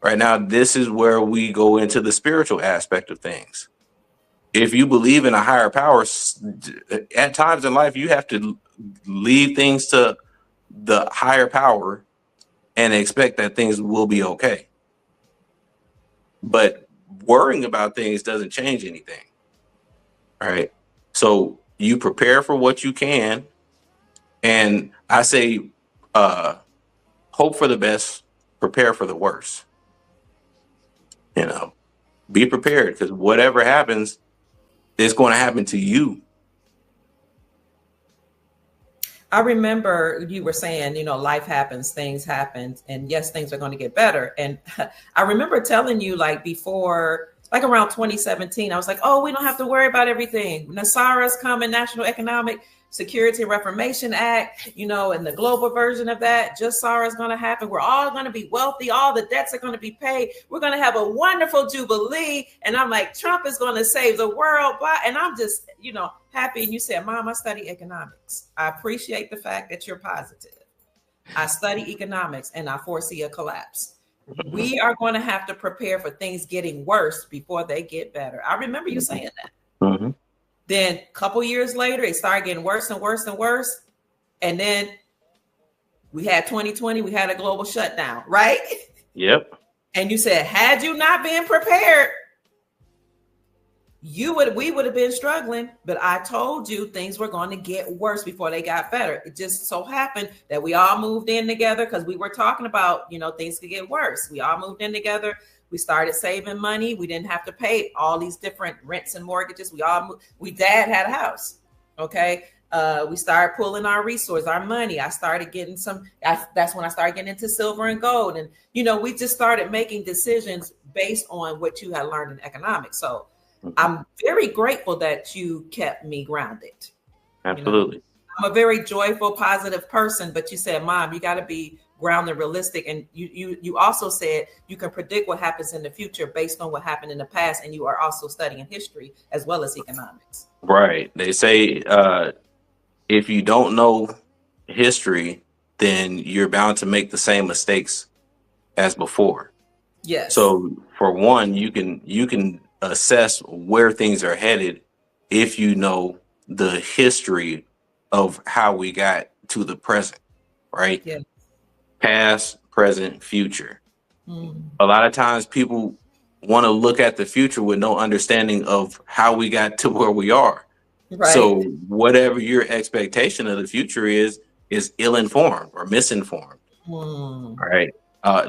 Right now, this is where we go into the spiritual aspect of things. If you believe in a higher power, at times in life, you have to leave things to the higher power and expect that things will be okay. But worrying about things doesn't change anything. All right. So you prepare for what you can. And I say, hope for the best, prepare for the worst. Be prepared, because whatever happens, it's going to happen to you. I remember you were saying, life happens, things happen, and yes, things are going to get better. And I remember telling you, like, before, like around 2017, I was like, oh, we don't have to worry about everything. NESARA's coming, National Economic Security and Reformation Act, and the global version of that, just SARA is going to happen. We're all going to be wealthy. All the debts are going to be paid. We're going to have a wonderful jubilee. And I'm like, Trump is going to save the world. And I'm just, happy. And you said, Mom, I study economics. I appreciate the fact that you're positive. I study economics and I foresee a collapse. We are going to have to prepare for things getting worse before they get better. I remember you saying that. Mm-hmm. Then a couple years later, it started getting worse and worse and worse. And then we had 2020, we had a global shutdown, right? Yep. And you said, had you not been prepared, we would have been struggling. But I told you things were going to get worse before they got better. It just so happened that we all moved in together because we were talking about, things could get worse. We all moved in together. We started saving money. We didn't have to pay all these different rents and mortgages. Dad had a house. Okay. We started pulling our resources, our money. I started getting that's when I started getting into silver and gold. And, we just started making decisions based on what you had learned in economics. So I'm very grateful that you kept me grounded. You know, Absolutely. I'm a very joyful, positive person, but you said, Mom, you got to be grounded, realistic, and you also said you can predict what happens in the future based on what happened in the past, and you are also studying history as well as economics. Right. They say if you don't know history, then you're bound to make the same mistakes as before. Yes. So for one, you can assess where things are headed if you know the history of how we got to the present, right? Yeah. Past, present, future. Mm. A lot of times people want to look at the future with no understanding of how we got to where we are. So Right. whatever your expectation of the future is ill-informed or misinformed. Mm. All right.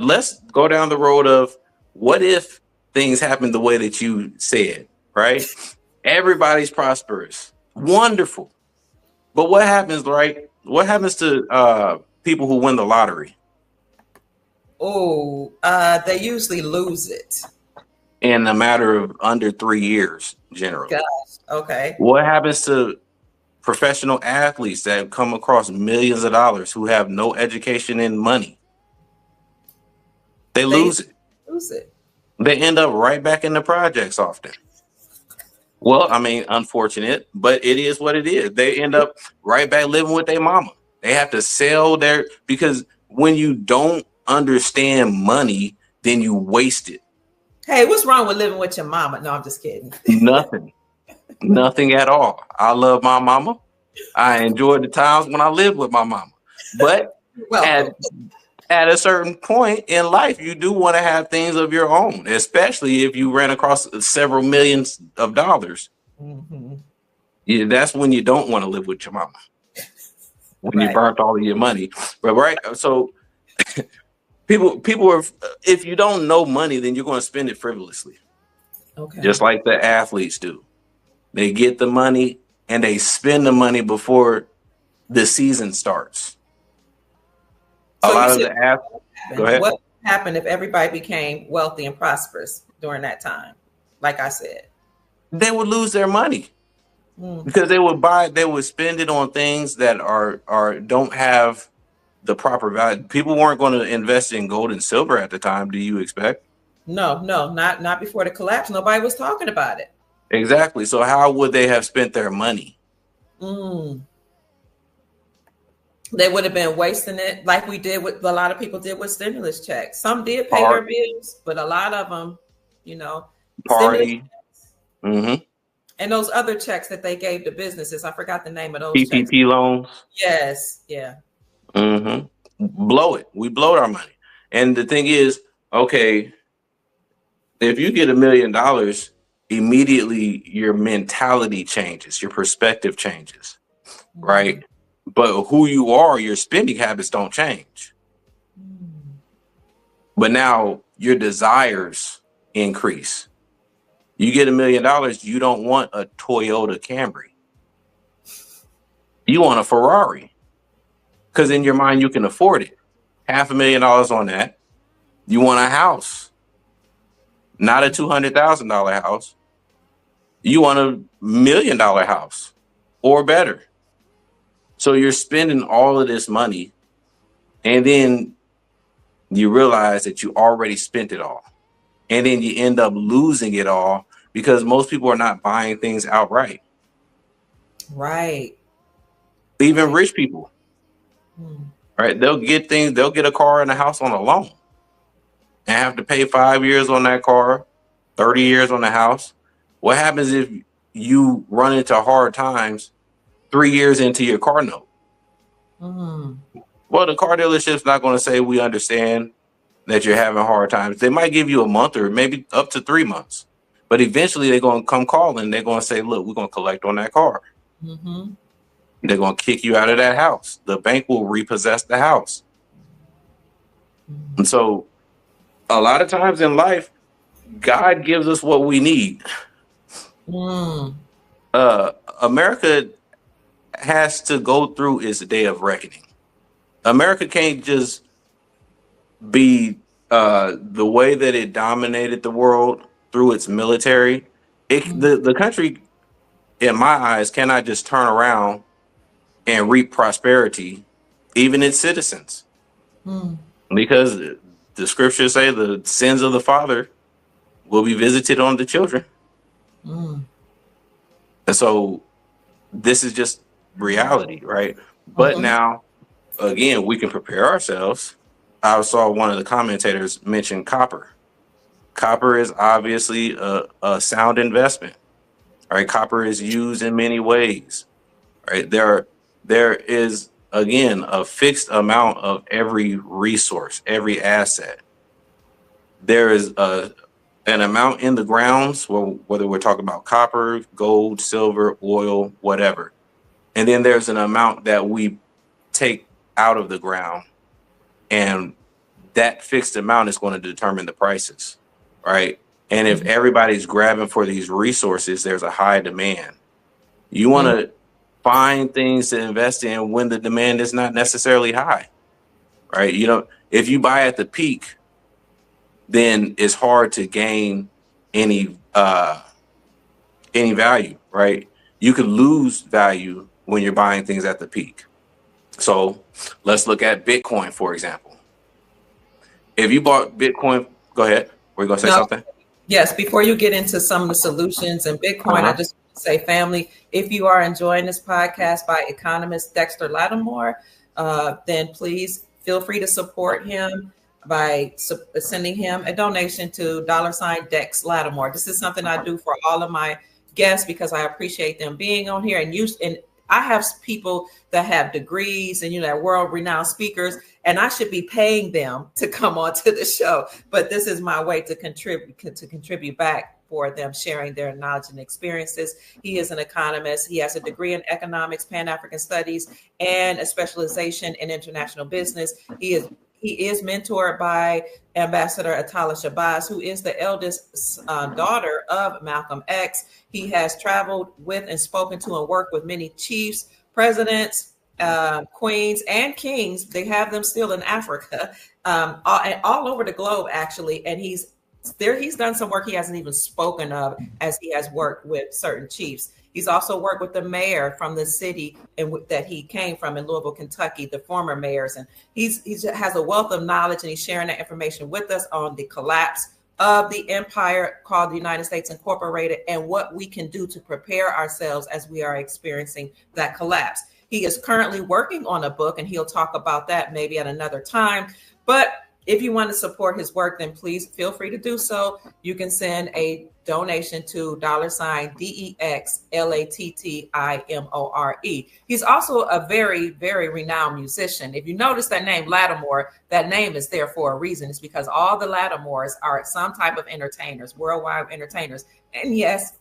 Let's go down the road of what if things happen the way that you said, right? Everybody's prosperous. Wonderful. But what happens, right? What happens to people who win the lottery Oh, they usually lose it. in a matter of under 3 years, generally? Gosh. Okay. What happens to professional athletes that come across millions of dollars who have no education in money? They They lose it. lose it. They end up right back in the projects often. Well, I mean, unfortunate, but it is what it is. They end up right back living with their mama. They have to sell their, because when you don't understand money, then you waste it. Hey, what's wrong with living with your mama? No, I'm just kidding. Nothing, nothing at all. I love my mama. I enjoyed the times when I lived with my mama. But Welcome. at a certain point in life, you do want to have things of your own, especially if you ran across several millions of dollars. Mm-hmm. Yeah, that's when you don't want to live with your mama, when you Right. burnt all of your money. But right, so people are, if you don't know money, then you're going to spend it frivolously, Okay. just like the athletes do. They get the money and they spend the money before the season starts. A So you lot of said the athletes, go ahead. what happened if everybody became wealthy and prosperous during that time? Like I said. They would lose their money. Mm. Because they would spend it on things that are don't have the proper value. People weren't going to invest in gold and silver at the time. Do you expect? No, not before the collapse. Nobody was talking about it. Exactly. So how would they have spent their money? Mm. They would have been wasting it like we did with a lot of people did with stimulus checks. Some did pay their bills, but a lot of them, you know, Party. Mm-hmm. and those other checks that they gave to businesses. I forgot the name of those checks. PPP loans. Yes. Yeah. Mm-hmm. Blow it. We blow our money. And the thing is, okay, if you get $1 million, immediately your mentality changes, your perspective changes, right? But who you are, your spending habits don't change. But now your desires increase. You get $1 million, you don't want a Toyota Camry. You want a Ferrari. Because in your mind, you can afford it. $500,000 on that. You want a house. Not a $200,000 house. You want $1 million house or better. So you're spending all of this money, and then you realize that you already spent it all. And then you end up losing it all because most people are not buying things outright. Right. Even rich people, right? They'll get a car and a house on a loan and have to pay 5 years on that car, 30 years on the house. What happens if you run into hard times 3 years into your car note? Well, the car dealership's not going to say, we understand that you're having hard times. They might give you a month or maybe up to 3 months. But eventually they're going to come calling. They're going to say, look, we're going to collect on that car. Mm-hmm. They're going to kick you out of that house. The bank will repossess the house. And so a lot of times in life, God gives us what we need. America has to go through its day of reckoning. America can't just be the way that it dominated the world through its military. The country, in my eyes, cannot just turn around and reap prosperity, even its citizens. Because the scriptures say the sins of the father will be visited on the children. And so this is just reality, right? But now, again, we can prepare ourselves. I saw one of the commentators mention copper. Copper is obviously a sound investment, right? Copper is used in many ways, right? There is, again, a fixed amount of every resource, every asset. There is an amount in the grounds, whether we're talking about copper, gold, silver, oil, whatever. And then there's an amount that we take out of the ground, and that fixed amount is going to determine the prices, right? And if everybody's grabbing for these resources, there's a high demand. You want to find things to invest in when the demand is not necessarily high, right? You know, if you buy at the peak, then it's hard to gain any value, right? You could lose value when you're buying things at the peak. So let's look at Bitcoin, for example. If you bought Bitcoin, go ahead. Were you going to say something? Yes, before you get into some of the solutions in Bitcoin, I just want to say, family, if you are enjoying this podcast by economist Dexter Lattimore, then please feel free to support him by sending him a donation to $Dex Lattimore. This is something I do for all of my guests because I appreciate them being on here. And I have people that have degrees and, that world-renowned speakers, and I should be paying them to come onto the show. But this is my way to contribute back for them, sharing their knowledge and experiences. He is an economist. He has a degree in economics, Pan-African studies, and a specialization in international business. He is mentored by Ambassador Atala Shabazz, who is the eldest daughter of Malcolm X. He has traveled with and spoken to and worked with many chiefs, presidents, queens, and kings. They have them still in Africa, all over the globe, actually. And he's done some work he hasn't even spoken of, as he has worked with certain chiefs. He's also worked with the mayor from the city that he came from in Louisville, Kentucky, the former mayors. And he has a wealth of knowledge, and he's sharing that information with us on the collapse of the empire called the United States Incorporated and what we can do to prepare ourselves as we are experiencing that collapse. He is currently working on a book, and he'll talk about that maybe at another time. But if you want to support his work, then please feel free to do so. You can send a donation to $Dex Lattimore. He's also a very, very renowned musician. If you notice that name, Lattimore, that name is there for a reason. It's because all the Lattimores are some type of entertainers, worldwide entertainers. And yes,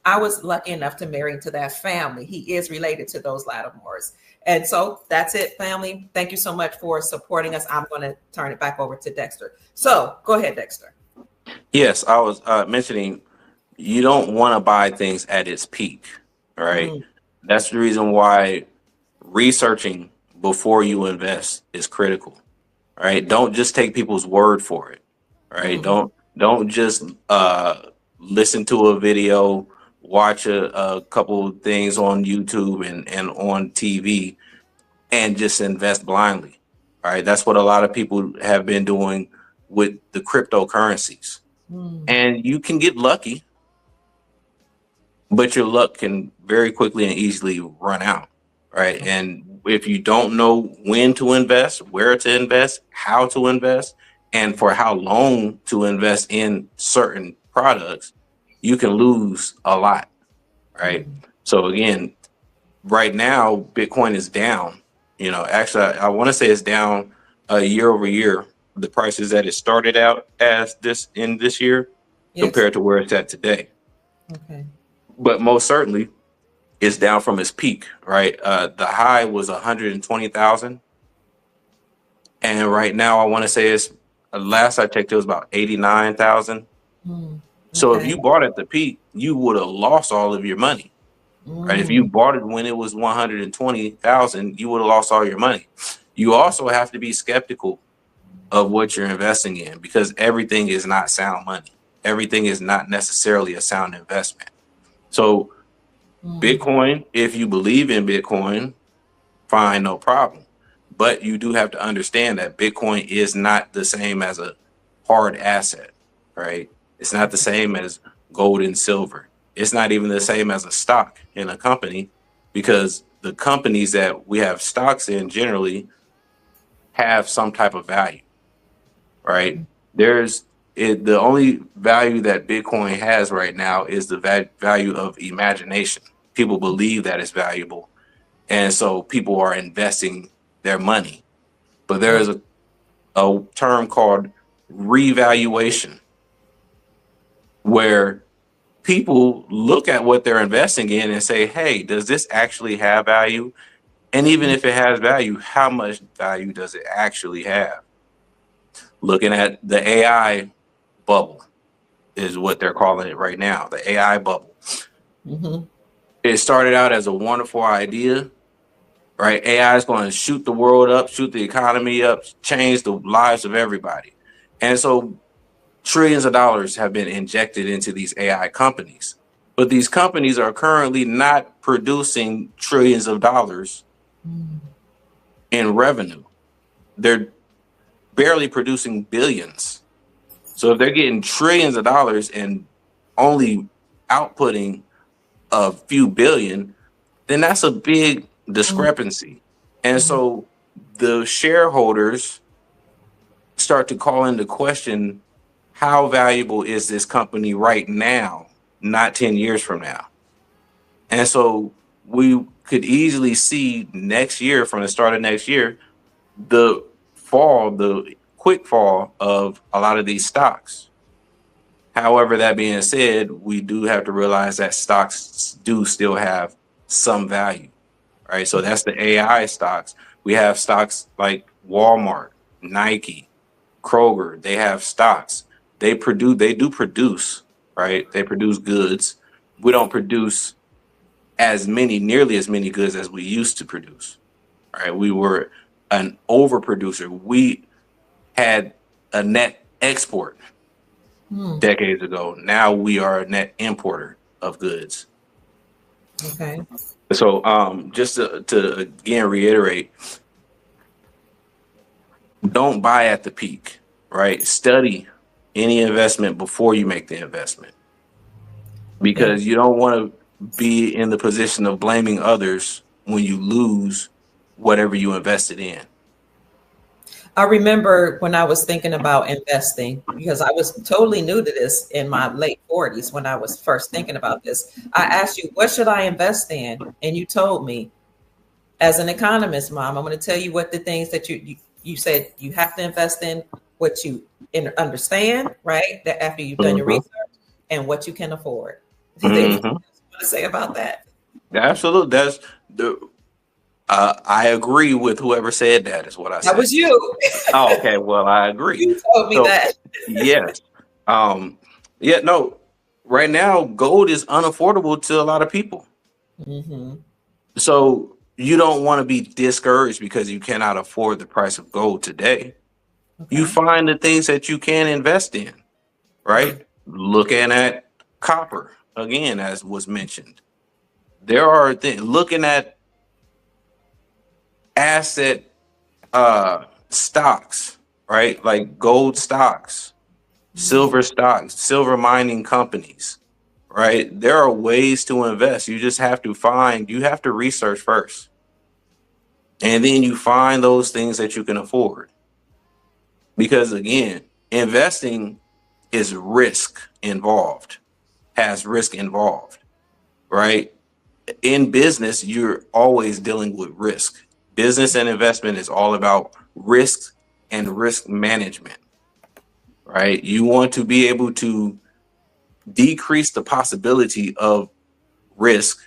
I was lucky enough to marry into that family. He is related to those Lattimores. And so that's it, family. Thank you so much for supporting us. I'm going to turn it back over to Dexter. So go ahead, Dexter. Yes, I was mentioning you don't want to buy things at its peak, right? That's the reason why researching before you invest is critical, right? Don't just take people's word for it, right? Don't just listen to a video, watch a couple of things on YouTube and on TV and just invest blindly. All right. That's what a lot of people have been doing with the cryptocurrencies. And you can get lucky, but your luck can very quickly and easily run out. Right. And if you don't know when to invest, where to invest, how to invest, and for how long to invest in certain products, you can lose a lot. Right. So again, right now, Bitcoin is down. Actually, I want to say it's down year over year. The prices that it started out as this year compared to where it's at today. Okay. But most certainly it's down from its peak, right? The high was 120,000. And right now I want to say it's, last I checked, it was about 89,000. So if you bought at the peak, you would have lost all of your money. Right? If you bought it when it was 120,000, you would have lost all your money. You also have to be skeptical of what you're investing in, because everything is not sound money. Everything is not necessarily a sound investment. So Bitcoin, if you believe in Bitcoin, fine, no problem. But you do have to understand that Bitcoin is not the same as a hard asset, right? It's not the same as gold and silver. It's not even the same as a stock in a company, because the companies that we have stocks in generally have some type of value, right? The only value that Bitcoin has right now is the value of imagination. People believe that it's valuable, and so people are investing their money. But there is a term called revaluation, where people look at what they're investing in and say, hey, does this actually have value? And even if it has value, how much value does it actually have? Looking at the AI bubble is what they're calling it right now, the AI bubble. It started out as a wonderful idea, right? AI is going to shoot the world up, shoot the economy up, change the lives of everybody. And so trillions of dollars have been injected into these AI companies. But these companies are currently not producing trillions of dollars in revenue. They're barely producing billions. So if they're getting trillions of dollars and only outputting a few billion, then that's a big discrepancy. And so the shareholders start to call into question, how valuable is this company right now, not 10 years from now? And so we could easily see next year, from the start of next year, the quick fall of a lot of these stocks. However, that being said, we do have to realize that stocks do still have some value, right? So that's the AI stocks. We have stocks like Walmart, Nike, Kroger. They have stocks. They do produce, right? They produce goods. We don't produce nearly as many goods as we used to produce, right? We were an overproducer. We had a net export decades ago. Now we are a net importer of goods. Okay. So just to again reiterate, don't buy at the peak, right? Study any investment before you make the investment, because you don't want to be in the position of blaming others when you lose whatever you invested in. I remember when I was thinking about investing, because I was totally new to this in my late 40s when I was first thinking about this. I asked you, what should I invest in? And you told me, as an economist, Mom, I'm going to tell you what the things that you said you have to invest in, what you understand, right? That after you've done your research, and what you can afford. Is there anything else you want to say about that? Absolutely. That's the I agree with whoever said that, is what I said. That was you. Oh, okay. Well, I agree. You told me that. Yes. Yeah, no, right now, gold is unaffordable to a lot of people. So you don't want to be discouraged because you cannot afford the price of gold today. Okay. You find the things that you can invest in, right? Looking at copper, again, as was mentioned. There are things, looking at asset stocks, right? Like gold stocks, silver stocks, silver mining companies, right? There are ways to invest. You just have to research first. And then you find those things that you can afford. Because again, investing is risk involved, has risk involved, right? In business, you're always dealing with risk. Business and investment is all about risk and risk management, right? You want to be able to decrease the possibility of risk,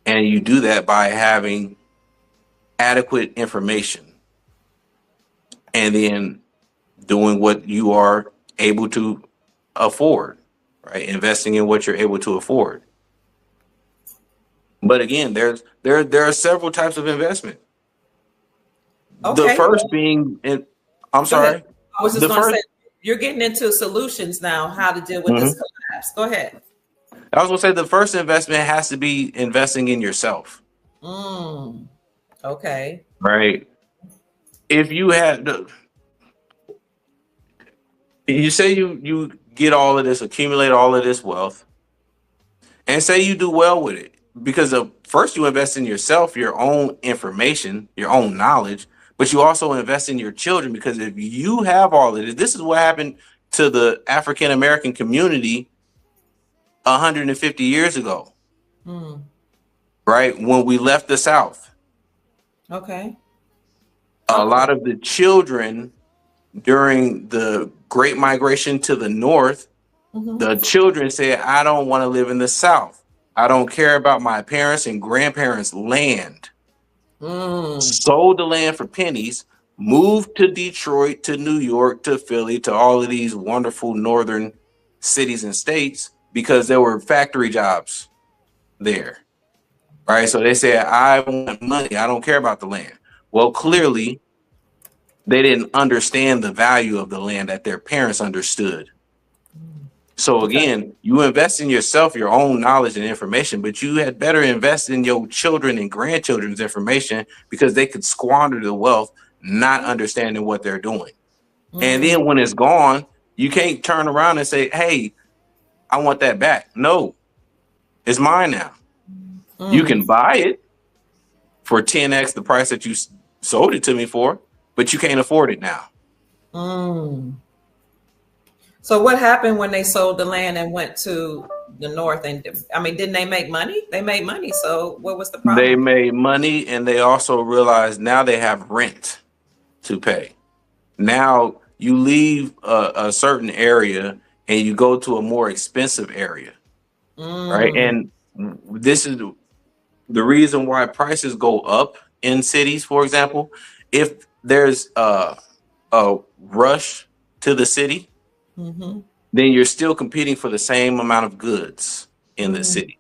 and you do that by having adequate information and then doing what you are able to afford, right? Investing in what you're able to afford. But again, there are several types of investment. Okay. The first being, I'm sorry. I was just going to say, you're getting into solutions now, how to deal with this collapse. Go ahead. I was gonna say the first investment has to be investing in yourself. Mm, okay. Right. If you had you say you get all of this, accumulate all of this wealth, and say you do well with it, because of first you invest in yourself, your own information, your own knowledge, but you also invest in your children, because if you have all of this is what happened to the African American community 150 years ago, Mm, right? When we left the South, okay. a Talk about lot of the children during the Great Migration to the North, it. Hmm. the children said, I don't want to live in the South. I don't care about my parents and grandparents' land. Mm, Sold the land for pennies, moved to Detroit, to New York, to Philly, to all of these wonderful northern cities and states, because there were factory jobs there. Right. So they said, I want money. I don't care about the land. Well, clearly, they didn't understand the value of the land that their parents understood. So okay. again, you invest in yourself, your own knowledge and information, but you had better invest in your children and grandchildren's information, because they could squander the wealth not understanding what they're doing. And Mm, then when it's gone, you can't turn around and say, hey, I want that back. No, it's mine now. You mm, can buy it for 10x the price that you sold it to me for, but you can't afford it now. mm. So what happened when they sold the land and went to the north? And I mean, didn't they make money? They made money. So what was the They problem? made money, and they also realized now they have rent to pay. Now you leave a certain area and you go to a more expensive area, right? Mm, And this is the reason why prices go up in cities, for example. If there's a rush to the city, mm-hmm, then you're still competing for the same amount of goods in the mm, city,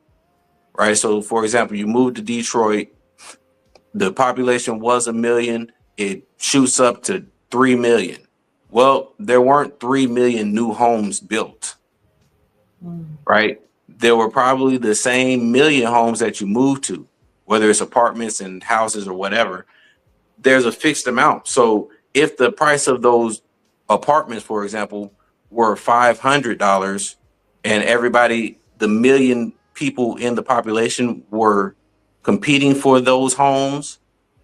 right? So, for example, you move to Detroit, the population was 1 million, it shoots up to 3 million. Well, there weren't 3 million new homes built, mm, right? There were probably the same million homes that you moved to, whether it's apartments and houses or whatever. There's a fixed amount. So if the price of those apartments, for example, were $500, and everybody, the million people in the population were competing for those homes,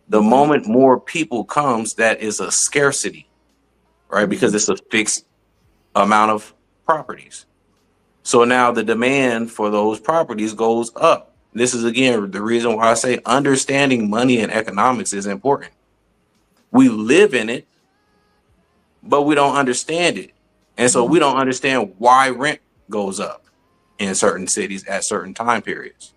the mm-hmm, moment more people comes, that is a scarcity, right? Because mm, it's a fixed amount of properties. So now the demand for those properties goes up. This is again the reason why I say understanding money and economics is important. We live in it, but we don't understand it. And so mm, we don't understand why rent goes up in certain cities at certain time periods,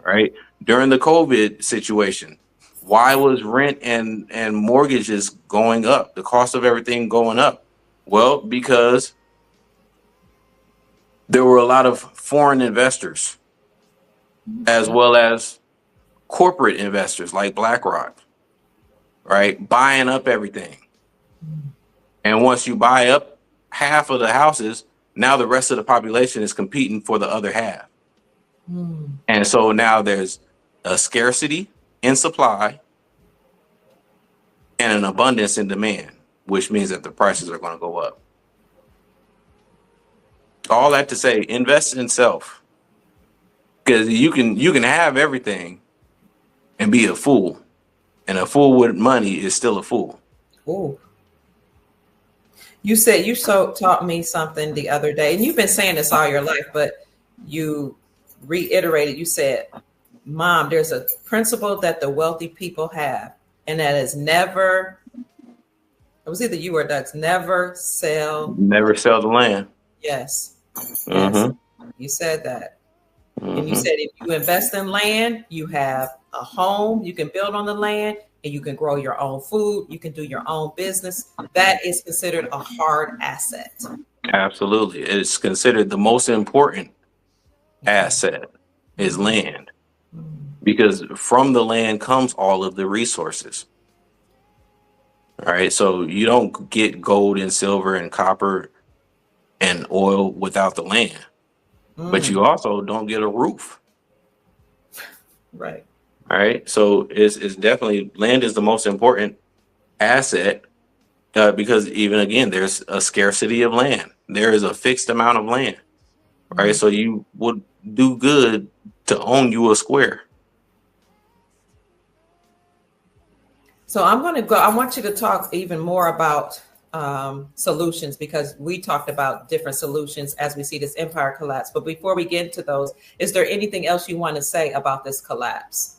right? During the COVID situation, why was rent and mortgages going up, the cost of everything going up? Well, because there were a lot of foreign investors as well as corporate investors like BlackRock, right? Buying up everything. And once you buy up half of the houses, now the rest of the population is competing for the other half. mm. And so now there's a scarcity in supply and an abundance in demand, which means that the prices are going to go up. All that to say, invest in self, because you can have everything and be a fool, and a fool with money is still a fool. Oh, you said you so taught me something the other day, and you've been saying this all your life, but you reiterated. You said, "Mom, there's a principle that the wealthy people have, and that is never." It was either you or Doug's. Never sell. Never sell the land. Yes, yes, Mm-hmm. you said that. And you Mm-hmm. said if you invest in land, you have a home, you can build on the land, and you can grow your own food, you can do your own business. That is considered a hard asset. Absolutely. It's considered the most important Okay. asset is Mm, land, mm, because from the land comes all of the resources. All right. So you don't get gold and silver and copper and oil without the land. but you also don't get a roof. Right. All right. So it's definitely land is the most important asset because even again, there's a scarcity of land. There is a fixed amount of land. Right. So you would do good to own you a square. So I'm going to go. I want you to talk even more about solutions, because we talked about different solutions as we see this empire collapse. But before we get into those, is there anything else you want to say about this collapse?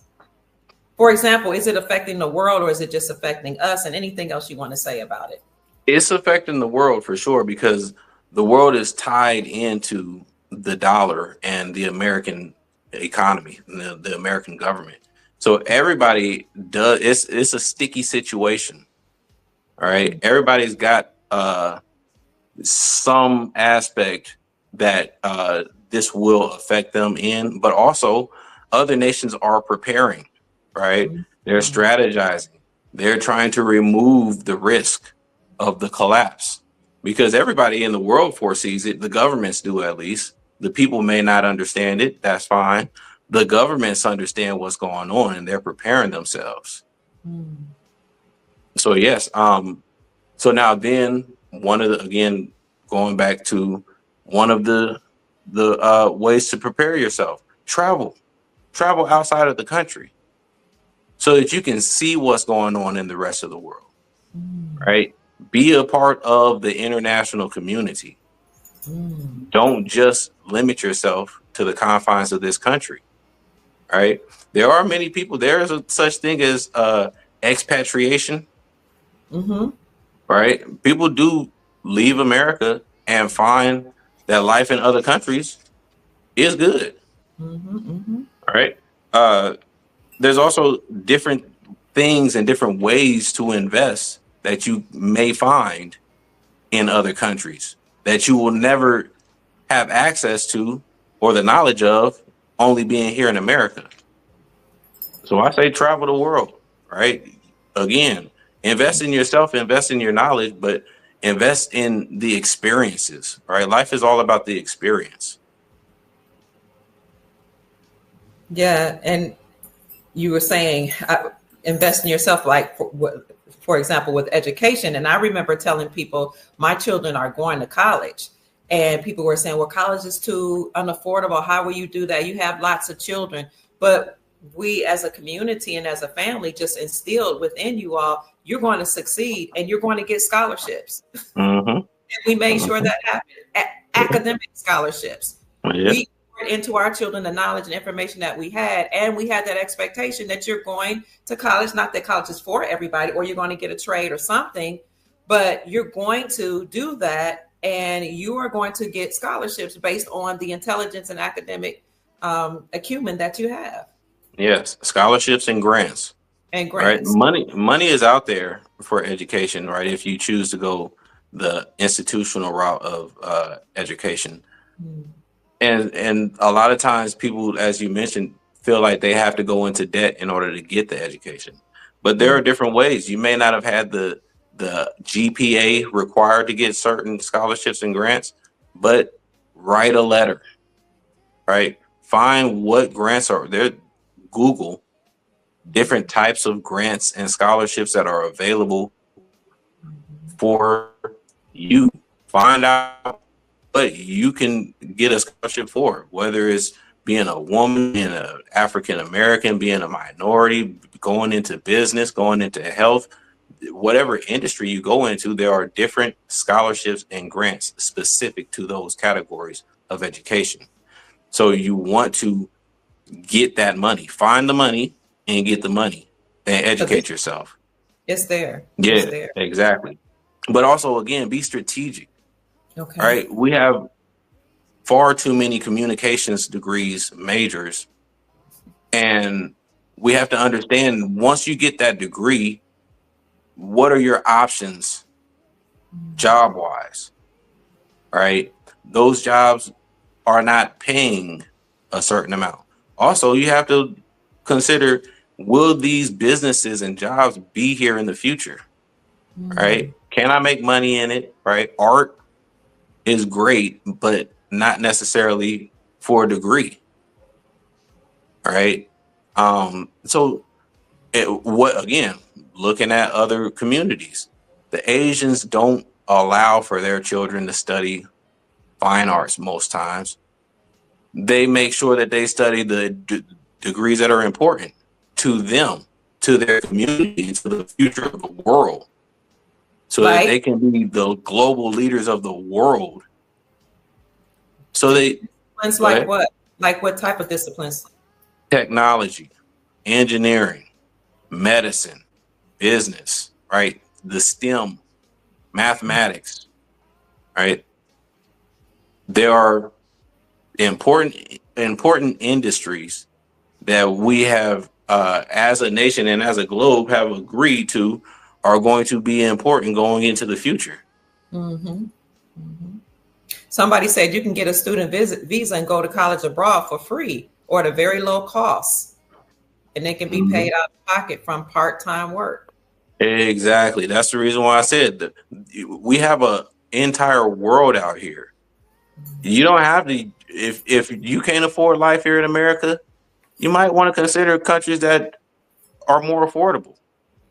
For example, is it affecting the world or is it just affecting us? And anything else you want to say about it? It's affecting the world for sure, because the world is tied into the dollar and the American economy, the American government. So everybody does. It's a sticky situation. All right. Everybody's got some aspect that this will affect them in, but also other nations are preparing, right? They're strategizing. They're trying to remove the risk of the collapse, because everybody in the world foresees it. The governments do, at least. The people may not understand it. That's fine. The governments understand what's going on and they're preparing themselves. So yes, so now then one of the, again, going back to one of the ways to prepare yourself, travel outside of the country so that you can see what's going on in the rest of the world, right? Be a part of the international community. Don't just limit yourself to the confines of this country, right? There are many people, there is a such thing as expatriation. Right? People do leave America and find that life in other countries is good. All right. There's also different things and different ways to invest that you may find in other countries that you will never have access to or the knowledge of only being here in America. So I say travel the world, right? Again, invest in yourself, invest in your knowledge, but invest in the experiences, right? Life is all about the experience. Yeah. And you were saying invest in yourself, like for example, with education. And I remember telling people my children are going to college, and people were saying, well, college is too unaffordable. How will you do that? You have lots of children. But we as a community and as a family just instilled within you all, you're going to succeed and you're going to get scholarships. And we made sure that happened. Academic scholarships. We poured into our children the knowledge and information that we had, and we had that expectation that you're going to college. Not that college is for everybody, or you're going to get a trade or something, but you're going to do that, and you are going to get scholarships based on the intelligence and academic acumen that you have. Yes, scholarships and grants. And grants. Right? Money is out there for education, right? If you choose to go the institutional route of education. And a lot of times people, as you mentioned, feel like they have to go into debt in order to get the education. But there are different ways. You may not have had the GPA required to get certain scholarships and grants, but write a letter, right? Find what grants are there. Google different types of grants and scholarships that are available for you. Find out what you can get a scholarship for, whether it's being a woman, being an African American, being a minority, going into business, going into health, whatever industry you go into, there are different scholarships and grants specific to those categories of education. So you want to get that money, find the money and get the money and educate yourself. It's there. Yeah, it's there. Exactly. But also, again, be strategic. Okay. Right. We have far too many communications degrees majors. And we have to understand, once you get that degree, what are your options job wise? Right. Those jobs are not paying a certain amount. Also, you have to consider, will these businesses and jobs be here in the future? Right? Can I make money in it? Right? Art is great, but not necessarily for a degree. All right. So what again, looking at other communities, the Asians don't allow for their children to study fine arts most times. They make sure that they study the degrees that are important to them, to their community, to the future of the world, so that they can be the global leaders of the world. So disciplines like what? Like what type of disciplines? Technology, engineering, medicine, business, right? The STEM, mathematics, right? There are important industries that we have as a nation and as a globe have agreed to are going to be important going into the future. Mm-hmm. Mm-hmm. Somebody said you can get a student visa and go to college abroad for free or at a very low cost, and they can be paid out of pocket from part-time work. Exactly. That's the reason why I said that we have an entire world out here. You don't have to, if you can't afford life here in America, you might want to consider countries that are more affordable.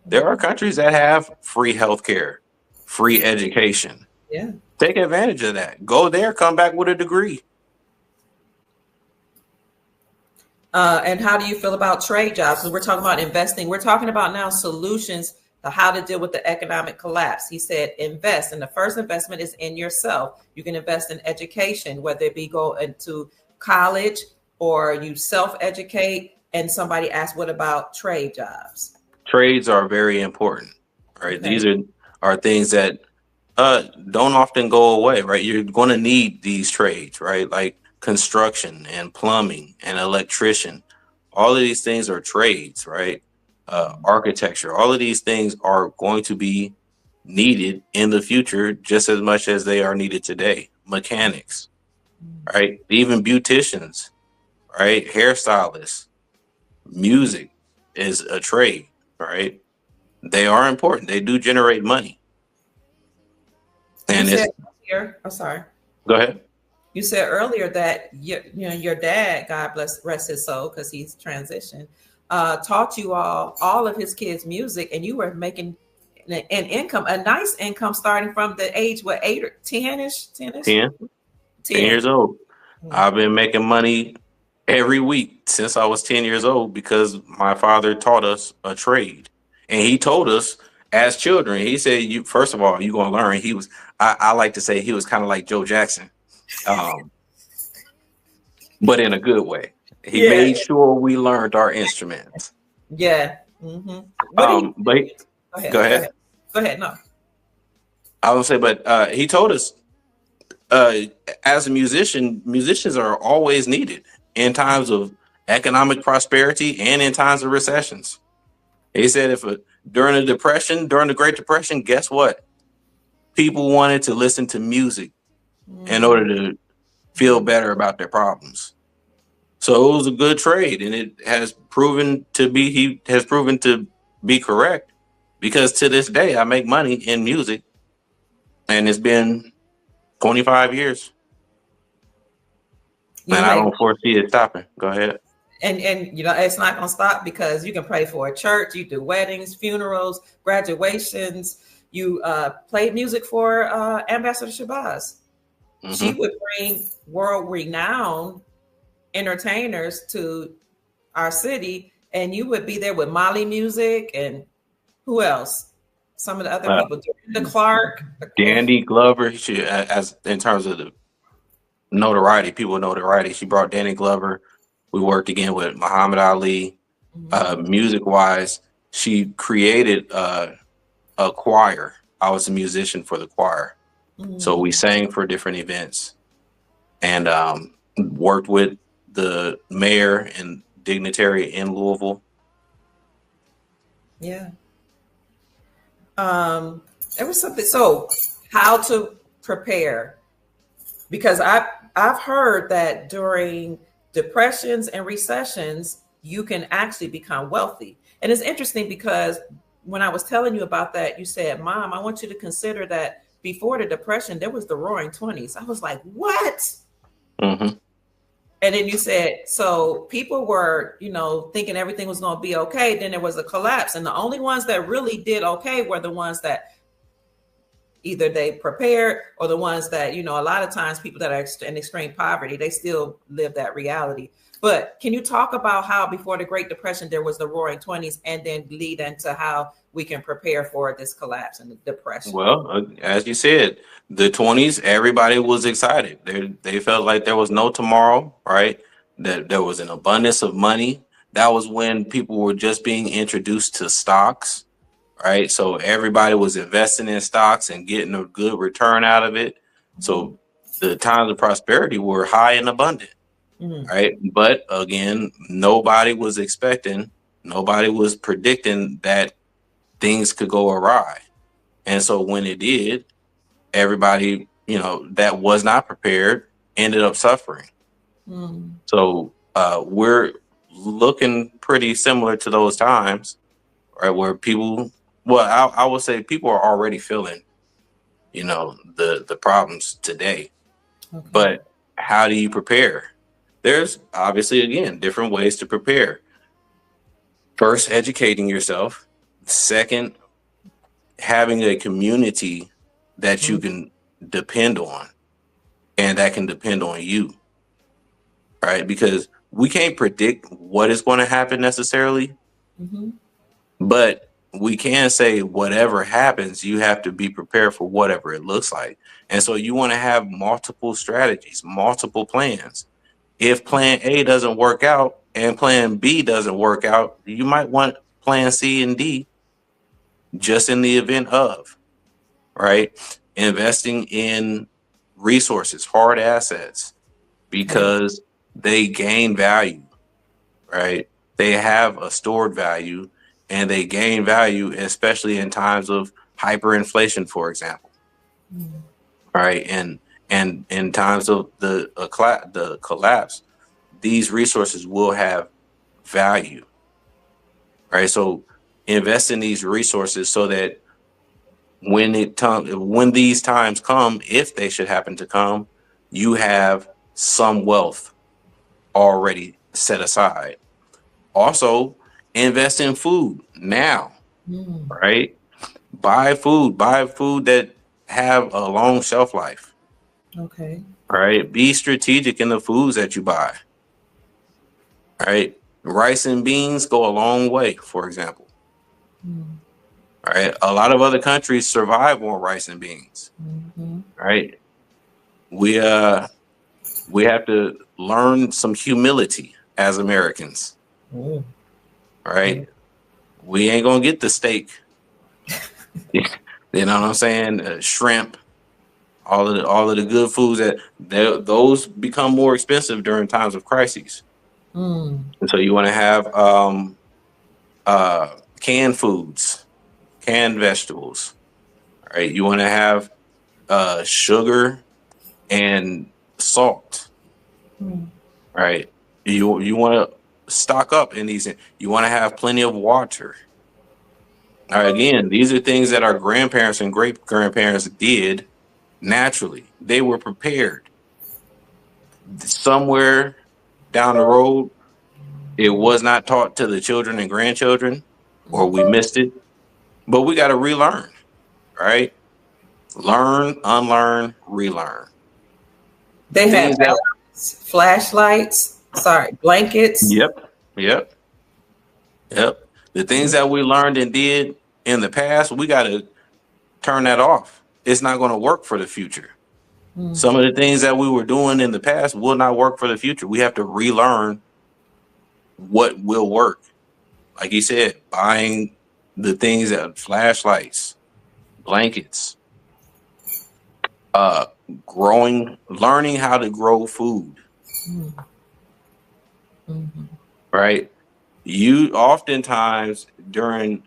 There are countries that have free healthcare, free education. Yeah. Take advantage of that. Go there, come back with a degree. And how do you feel about trade jobs? Because we're talking about investing. We're talking about now solutions to how to deal with the economic collapse. He said, invest. And the first investment is in yourself. You can invest in education, whether it be go into college or you self-educate. And somebody asked, what about trade jobs? Trades are very important, right? Okay. These are things that don't often go away, right? You're going to need these trades, right? Like construction and plumbing and electrician. All of these things are trades, right? Architecture. All of these things are going to be needed in the future just as much as they are needed today. Mechanics, right? Even beauticians, right? Hairstylists. Music is a trade, right? They are important. They do generate money. And sorry. Go ahead. You said earlier that your dad, God rest his soul, because he's transitioned, taught you all of his kids music, and you were making an income, a nice income, starting from the age 8 or 10-ish? 10 years old. Mm-hmm. I've been making money every week since I was 10 years old because my father taught us a trade, and he told us as children. He said, "You first of all, you're gonna learn." He was, I like to say, he was kind of like Joe Jackson, but in a good way. He made sure we learned our instruments. Yeah. Mm-hmm. Go ahead. Go ahead. No, I was gonna say, but he told us, as a musician, musicians are always needed in times of economic prosperity and in times of recessions. He said, during the Great Depression, guess what? People wanted to listen to music in order to feel better about their problems. So it was a good trade, and it has proven to be, he has proven to be correct, because to this day I make money in music, and it's been 25 years. And I don't foresee it stopping. Go ahead. And it's not going to stop, because you can pray for a church, you do weddings, funerals, graduations. You played music for Ambassador Shabazz. Mm-hmm. She would bring world-renowned entertainers to our city, and you would be there with Mali Music and who else? Some of the other people, the Clark, Dandy Glover. She, as in terms of the notoriety, she brought Danny Glover. We worked again with Muhammad Ali. Mm-hmm. Music wise, she created a choir. I was a musician for the choir. Mm-hmm. So we sang for different events, and worked with the mayor and dignitary in Louisville. Yeah. There was something. So how to prepare? Because I've heard that during depressions and recessions, you can actually become wealthy. And it's interesting because when I was telling you about that, you said, "Mom, I want you to consider that before the depression, there was the roaring 20s." I was like, what? Mm-hmm. And then you said, so people were, thinking everything was going to be okay. Then there was a collapse. And the only ones that really did okay were the ones that either they prepared or the ones that, a lot of times people that are in extreme poverty, they still live that reality. But can you talk about how before the Great Depression, there was the roaring 20s and then lead into how we can prepare for this collapse and the depression? Well, as you said, the 20s, everybody was excited. They felt like there was no tomorrow, right? That there was an abundance of money. That was when people were just being introduced to stocks, right? So everybody was investing in stocks and getting a good return out of it. So the times of prosperity were high and abundant, right? But again, nobody was predicting that things could go awry. And so when it did, everybody, that was not prepared ended up suffering. So we're looking pretty similar to those times, right? Where people, well, I would say people are already feeling, the problems today. Okay. But how do you prepare? There's obviously, again, different ways to prepare. First, educating yourself. Second, having a community that you can depend on and that can depend on you, right? Because we can't predict what is going to happen necessarily, but we can say whatever happens, you have to be prepared for whatever it looks like. And so you want to have multiple strategies, multiple plans. If plan A doesn't work out and plan B doesn't work out, you might want plan C and D just in the event of, right? Investing in resources, hard assets, because they gain value, right? They have a stored value and they gain value, especially in times of hyperinflation, for example, right? And in times of the collapse, these resources will have value, right? So invest in these resources so that when these times come, if they should happen to come, you have some wealth already set aside. Also, invest in food now, right? Buy food that have a long shelf life. Okay. Right. Be strategic in the foods that you buy. Right. Rice and beans go a long way, for example. Right. A lot of other countries survive on rice and beans. Right. We have to learn some humility as Americans. Right. We ain't gonna get the steak. You know what I'm saying? Shrimp, all of the good foods those become more expensive during times of crises. And so you want to have canned foods, canned vegetables, right? You want to have sugar and salt, right? You want to stock up in these. You want to have plenty of water. Now, again, these are things that our grandparents and great grandparents did naturally. They were prepared. Somewhere down the road, it was not taught to the children and grandchildren, or we missed it. But we got to relearn, right? Learn, unlearn, relearn. They had flashlights, blankets. Yep. The things that we learned and did in the past, we got to turn that off. It's not going to work for the future. Some of the things that we were doing in the past will not work for the future. We have to relearn what will work. Like you said, buying the things that flashlights, blankets, learning how to grow food. Right? You oftentimes during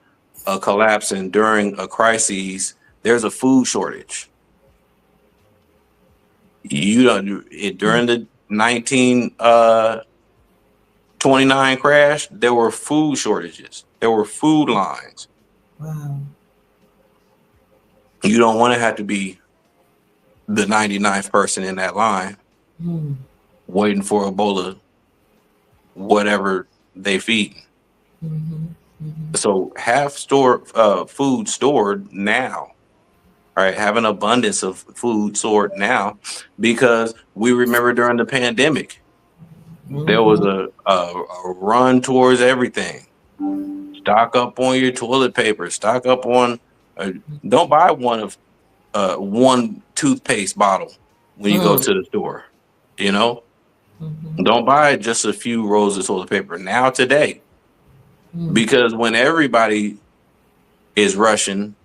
a collapse and during a crisis, there's a food shortage. During the 1929 crash, there were food shortages. There were food lines. Wow. You don't want to have to be the 99th person in that line. waiting for a bowl of whatever they feed. So have food stored now, right? Have an abundance of food stored now, because we remember during the pandemic, there was a run towards everything. Stock up on your toilet paper, stock up on, don't buy one toothpaste bottle when you go to the store, you know? Don't buy just a few rolls of toilet paper now today, because when everybody is rushing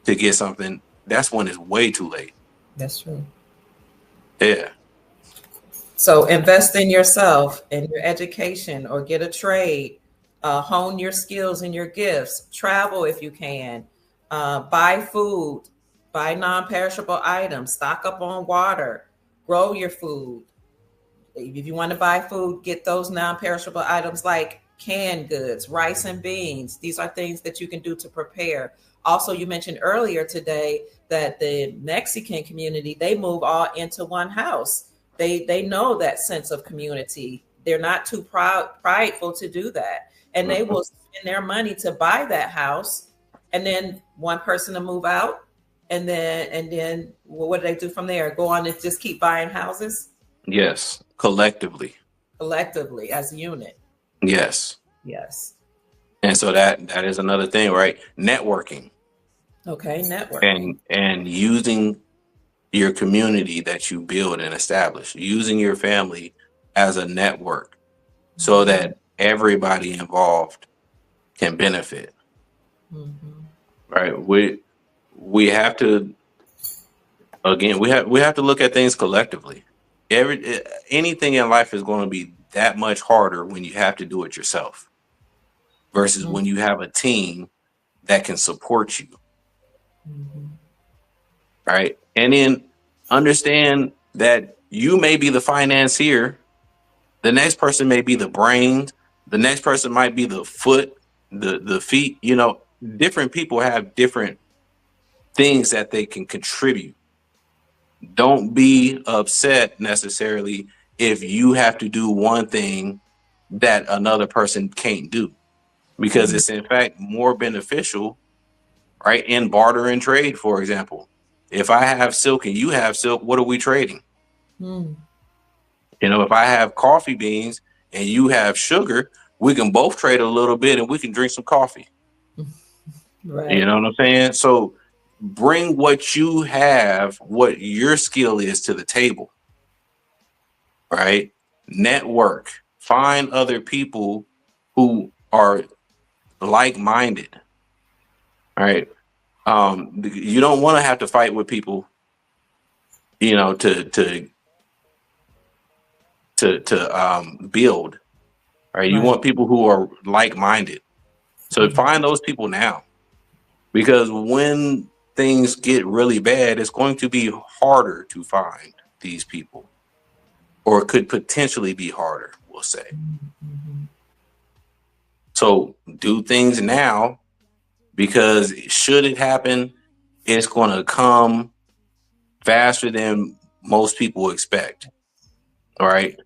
to get something, that's when it's way too late. That's true. Yeah. So invest in yourself, in your education, or get a trade, hone your skills and your gifts, travel if you can, buy food, buy non-perishable items, stock up on water, grow your food. If you want to buy food, get those non-perishable items like canned goods, rice and beans. These are things that you can do to prepare. Also, you mentioned earlier today that the Mexican community, they move all into one house. They know that sense of community. They're not too prideful to do that. And they will spend their money to buy that house, and then one person to move out. And then well, what do they do from there? Go on and just keep buying houses? Yes. Collectively As a unit. Yes. And so that is another thing, right? Networking. Okay, networking. And using your community that you build and establish, using your family as a network, so that everybody involved can benefit. Right? We have to, again, we have to look at things collectively. Anything in life is going to be that much harder when you have to do it yourself versus when you have a team that can support you. Right? And then understand that you may be the financier, the next person may be the brains, the next person might be the foot, the feet. You know, different people have different things that they can contribute. Don't be upset necessarily if you have to do one thing that another person can't do, because it's in fact more beneficial, right? In barter and trade, for example, if I have silk and you have silk, what are we trading? You know, if I have coffee beans and you have sugar, we can both trade a little bit and we can drink some coffee. Right. You know what I'm saying? So bring what you have, what your skill is, to the table, right? Network, find other people who are like-minded, right? You don't want to have to fight with people, you know, to build, right? You want people who are like-minded. So find those people now, because when things get really bad, it's going to be harder to find these people, or could potentially be harder, we'll say. So do things now, because should it happen, it's going to come faster than most people expect. All right.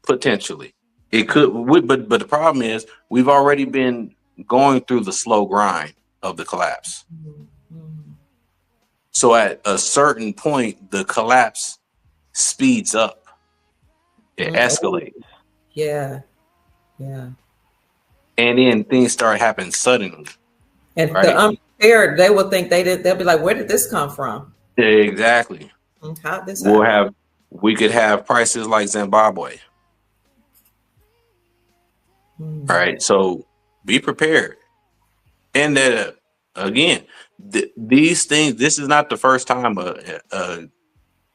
Potentially it could, but the problem is we've already been going through the slow grind of the collapse. So at a certain point, the collapse speeds up. It escalates. Yeah. And then things start happening suddenly. And right? The unprepared, they will think they'll be like, where did this come from? Exactly. How this we could have prices like Zimbabwe. All right. So be prepared. And that again, these things, this is not the first time a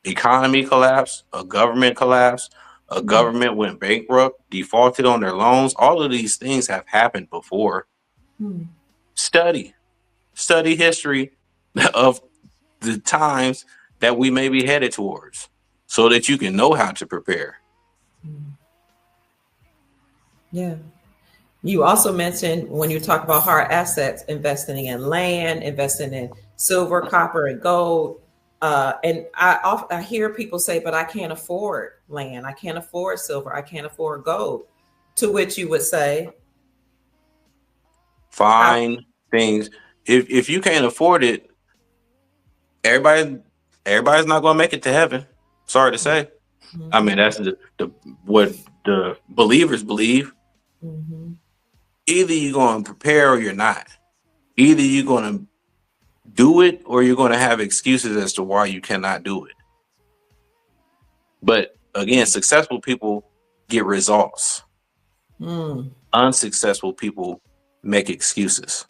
economy collapsed, a government collapsed, a government went bankrupt, defaulted on their loans. All of these things have happened before. Study history of the times that we may be headed towards, so that you can know how to prepare. Yeah. You also mentioned, when you talk about hard assets, investing in land, investing in silver, copper, and gold. And I hear people say, but I can't afford land. I can't afford silver. I can't afford gold. To which you would say, find things. If you can't afford it, everybody everybody's not going to make it to heaven. Sorry to say. Mm-hmm. I mean, that's the what the believers believe. Mm-hmm. Either you're going to prepare or you're not. Either you're going to do it or you're going to have excuses as to why you cannot do it. But again, successful people get results. Unsuccessful people make excuses.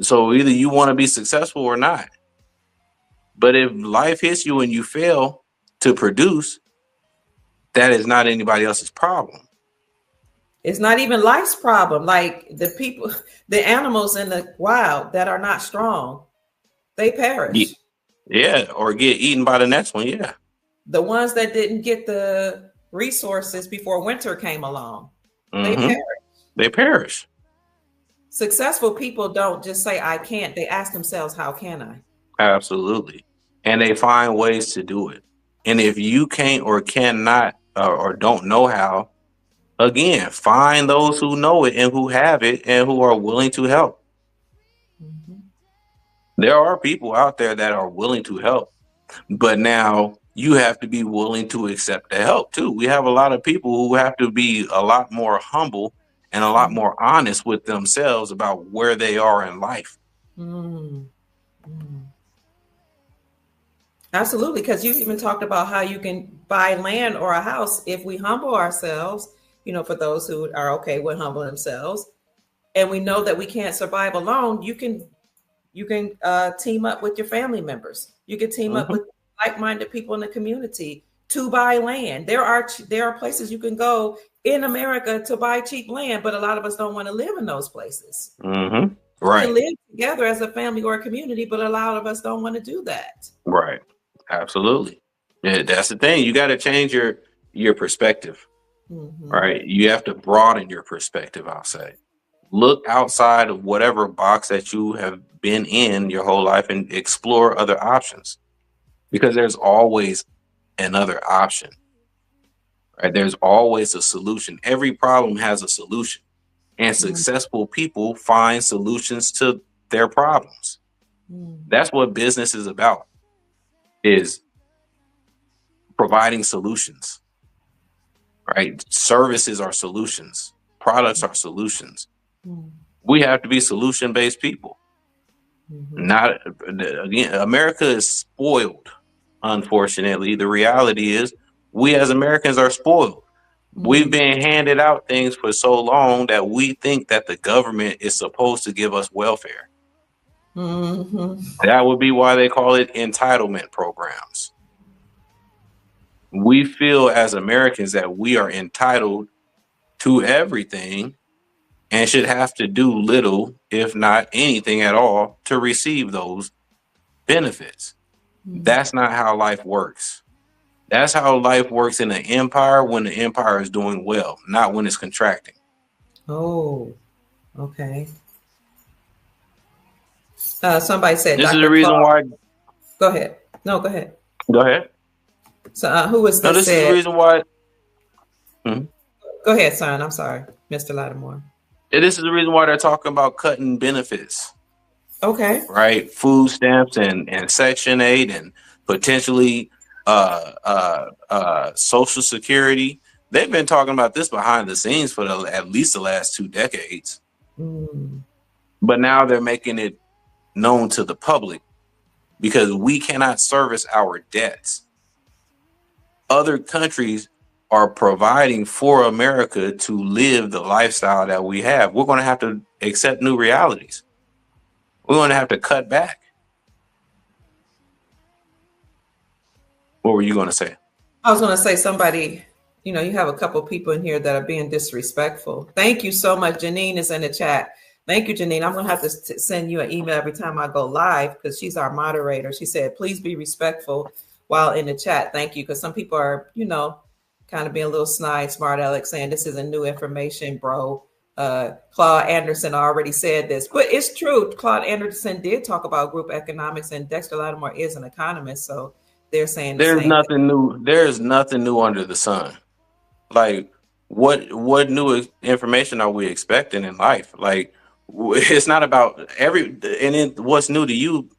So either you want to be successful or not. But if life hits you and you fail to produce, that is not anybody else's problem. It's not even life's problem. Like the people, the animals in the wild that are not strong, they perish. Yeah, or get eaten by the next one. Yeah. The ones that didn't get the resources before winter came along, they Mm-hmm. perish. They perish. Successful people don't just say, I can't. They ask themselves, how can I? Absolutely. And they find ways to do it. And if you can't or cannot or don't know how, again, find those who know it and who have it and who are willing to help. Mm-hmm. There are people out there that are willing to help, but now you have to be willing to accept the help too. We have a lot of people who have to be a lot more humble and a lot more honest with themselves about where they are in life. Mm-hmm. Absolutely, because you even talked about how you can buy land or a house if we humble ourselves, for those who are okay with humbling themselves. And we know that we can't survive alone. You can team up with your family members. You can team up with like-minded people in the community to buy land. There are places you can go in America to buy cheap land, but a lot of us don't want to live in those places. Mm-hmm. Right. We can live together as a family or a community, but a lot of us don't want to do that. Right. Absolutely. Yeah, that's the thing. You got to change your perspective. Mm-hmm. Right. You have to broaden your perspective, I'll say. Look outside of whatever box that you have been in your whole life and explore other options, because there's always another option. Right? There's always a solution. Every problem has a solution, and successful people find solutions to their problems. That's what business is about, is providing solutions. Right? Services are solutions. Products are solutions. We have to be solution-based people. Not again, America is spoiled. Unfortunately, the reality is we as Americans are spoiled. We've been handed out things for so long that we think that the government is supposed to give us welfare. That would be why they call it entitlement programs. We feel as Americans that we are entitled to everything and should have to do little, if not anything at all, to receive those benefits. That's not how life works. That's how life works in an empire, when the empire is doing well, not when it's contracting. Oh, okay. Somebody said this Dr. is the reason why. Go ahead. No, go ahead. Go ahead. So who was that? No, this is the reason why. Go ahead, son. I'm sorry, Mr. Lattimore. This is the reason why they're talking about cutting benefits. Okay. Right. Food stamps and Section 8 and potentially Social Security. They've been talking about this behind the scenes for at least the last 2 decades. But now they're making it known to the public because we cannot service our debts. Other countries are providing for America to live the lifestyle that we have. We're going to have to accept new realities. We're going to have to cut back. What were you going to say? I was going to say somebody, you have a couple of people in here that are being disrespectful. Thank you so much. Janine is in the chat. Thank you, Janine. I'm going to have to send you an email every time I go live because she's our moderator. She said, please be respectful while in the chat. Thank you. Because some people are, kind of being a little snide, smart Alex, saying this isn't new information, bro. Claude Anderson already said this, but it's true. Claude Anderson did talk about group economics, and Dexter Lattimore is an economist, so they're saying the There's same thing. nothing new. There's nothing new under the sun. Like, what new information are we expecting in life? Like, it's not about and then what's new to you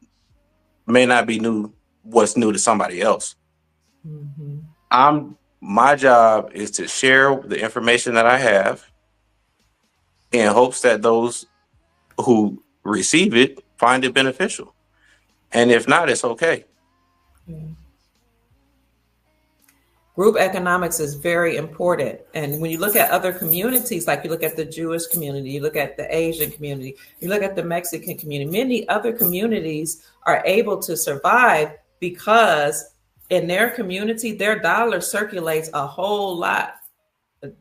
may not be new. What's new to somebody else. Mm-hmm. My job is to share the information that I have in hopes that those who receive it find it beneficial. And if not, it's okay. Yeah. Group economics is very important. And when you look at other communities, like you look at the Jewish community, you look at the Asian community, you look at the Mexican community, many other communities are able to survive because in their community, their dollar circulates a whole lot,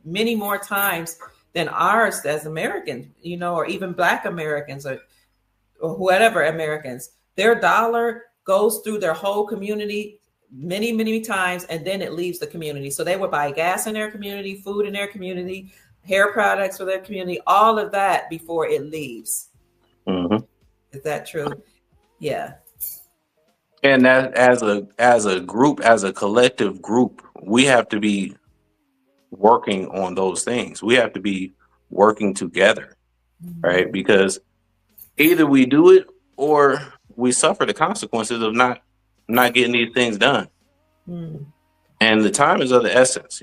many more times than ours as Americans, or even Black Americans or whatever Americans. Their dollar goes through their whole community many, many times, and then it leaves the community. So they would buy gas in their community, food in their community, hair products for their community, all of that before it leaves. Mm-hmm. Is that true? Yeah. And that as a group, as a collective group, we have to be working on those things. We have to be working together, right? Because either we do it or we suffer the consequences of not getting these things done. And the time is of the essence.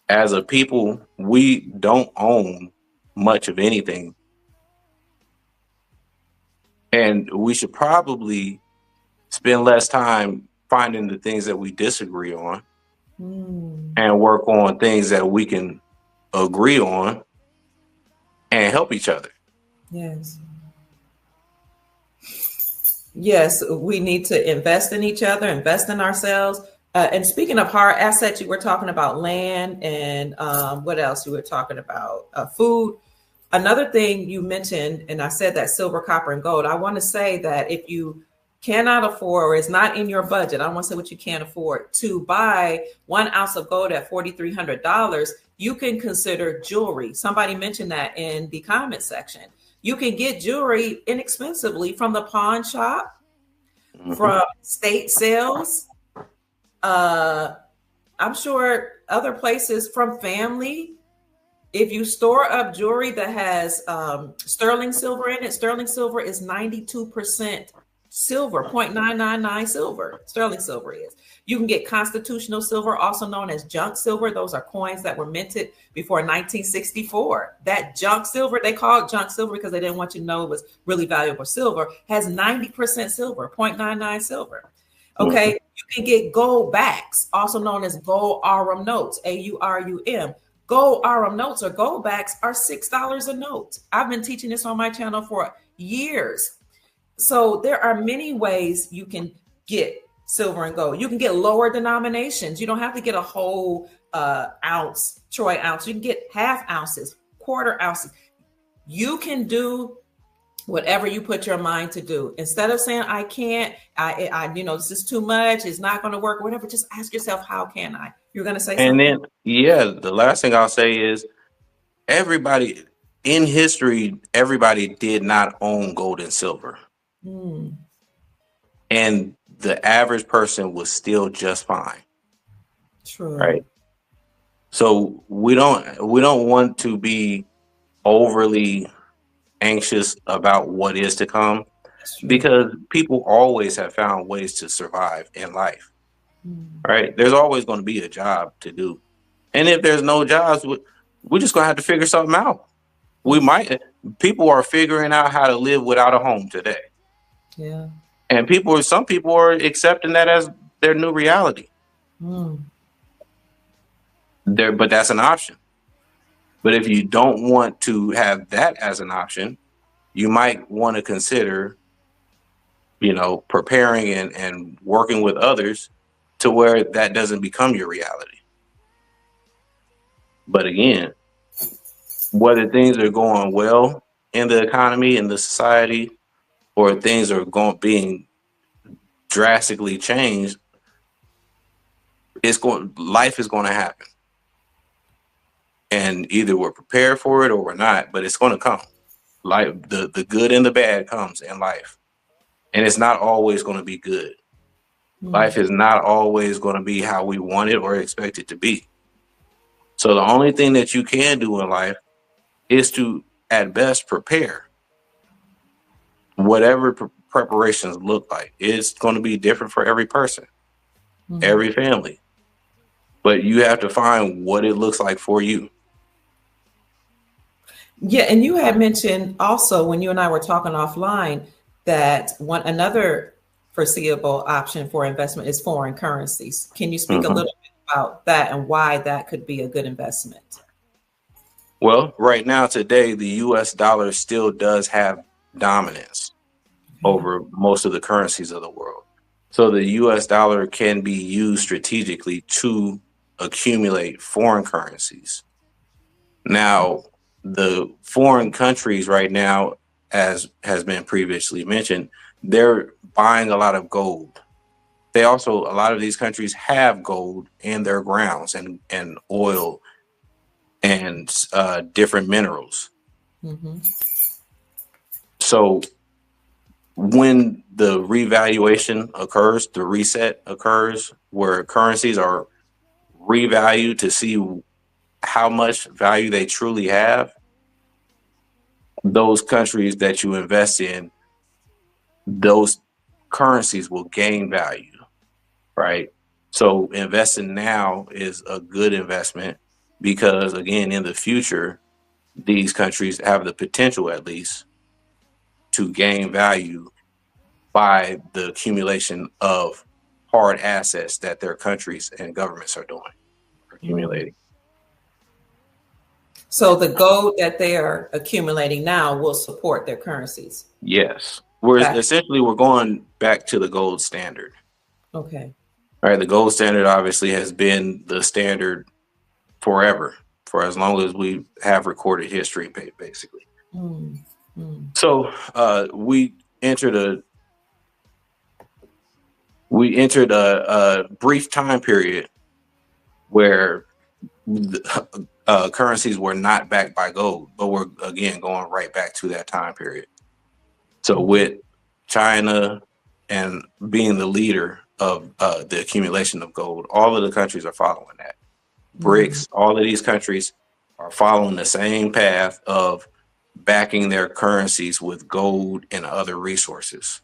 As a people, we don't own much of anything, and we should probably spend less time finding the things that we disagree on and work on things that we can agree on and help each other. Yes, we need to invest in each other, invest in ourselves. And speaking of hard assets, you were talking about land and what else you were talking about? Food. Another thing you mentioned, and I said that silver, copper, and gold. I want to say that if you cannot afford, or it's not in your budget, I don't want to say what you can't afford, to buy 1 ounce of gold at $4,300, you can consider jewelry. Somebody mentioned that in the comment section. You can get jewelry inexpensively from the pawn shop, from state sales. I'm sure other places, from family. If you store up jewelry that has sterling silver in it, sterling silver is 92% silver, 0.999 silver. Sterling silver is. You can get constitutional silver, also known as junk silver. Those are coins that were minted before 1964. That junk silver, they call it junk silver because they didn't want you to know it was really valuable silver, has 90% silver, 0.99 silver. Okay, you can get gold backs, also known as gold Aurum notes, AURUM. Gold Aurum notes or gold backs are $6 a note. I've been teaching this on my channel for years. So there are many ways you can get silver and gold. You can get lower denominations. You don't have to get a whole ounce, troy ounce. You can get half ounces, quarter ounces. You can do whatever you put your mind to do. Instead of saying, I can't, this is too much, it's not going to work, whatever, just ask yourself, how can I? You're going to say something? And then, the last thing I'll say is everybody in history, everybody did not own gold and silver. And the average person was still just fine. True. Right. So we don't want to be overly anxious about what is to come, because people always have found ways to survive in life. Right. There's always going to be a job to do. And if there's no jobs, we're just going to have to figure something out. People are figuring out how to live without a home today. Yeah. And some people are accepting that as their new reality. But that's an option. But if you don't want to have that as an option, you might want to consider, preparing and working with others to where that doesn't become your reality. But again, whether things are going well in the economy, in the society, or things are being drastically changed, life is going to happen. and either we're prepared for it or we're not, but it's going to come. Like the good and the bad comes in life, and it's not always going to be good. Life is not always going to be how we want it or expect it to be. So the only thing that you can do in life is to, at best, prepare. Whatever preparations look like, it's going to be different for every person, every family. But you have to find what it looks like for you. Yeah, and you had mentioned also when you and I were talking offline that another foreseeable option for investment is foreign currencies. Can you speak a little bit about that and why that could be a good investment? Well, right now, today, the US dollar still does have dominance over most of the currencies of the world. So the US dollar can be used strategically to accumulate foreign currencies. Now, the foreign countries right now, as has been previously mentioned, they're buying a lot of gold. They also, a lot of these countries have gold in their grounds and oil and different minerals. So when the revaluation occurs, the reset occurs, where currencies are revalued to see how much value they truly have, those countries that you invest in, those currencies will gain value, right? So investing now is a good investment because, again, in the future, these countries have the potential, at least, to gain value by the accumulation of hard assets that their countries and governments are doing, accumulating. So the gold that they are accumulating now will support their currencies. Yes. We're going back to the gold standard. Okay. All right. The gold standard obviously has been the standard forever, for as long as we have recorded history, basically. So we entered a brief time period where currencies were not backed by gold, but we're again going right back to that time period. So with China and being the leader of the accumulation of gold, all of the countries are following that. BRICS, all of these countries are following the same path of backing their currencies with gold and other resources.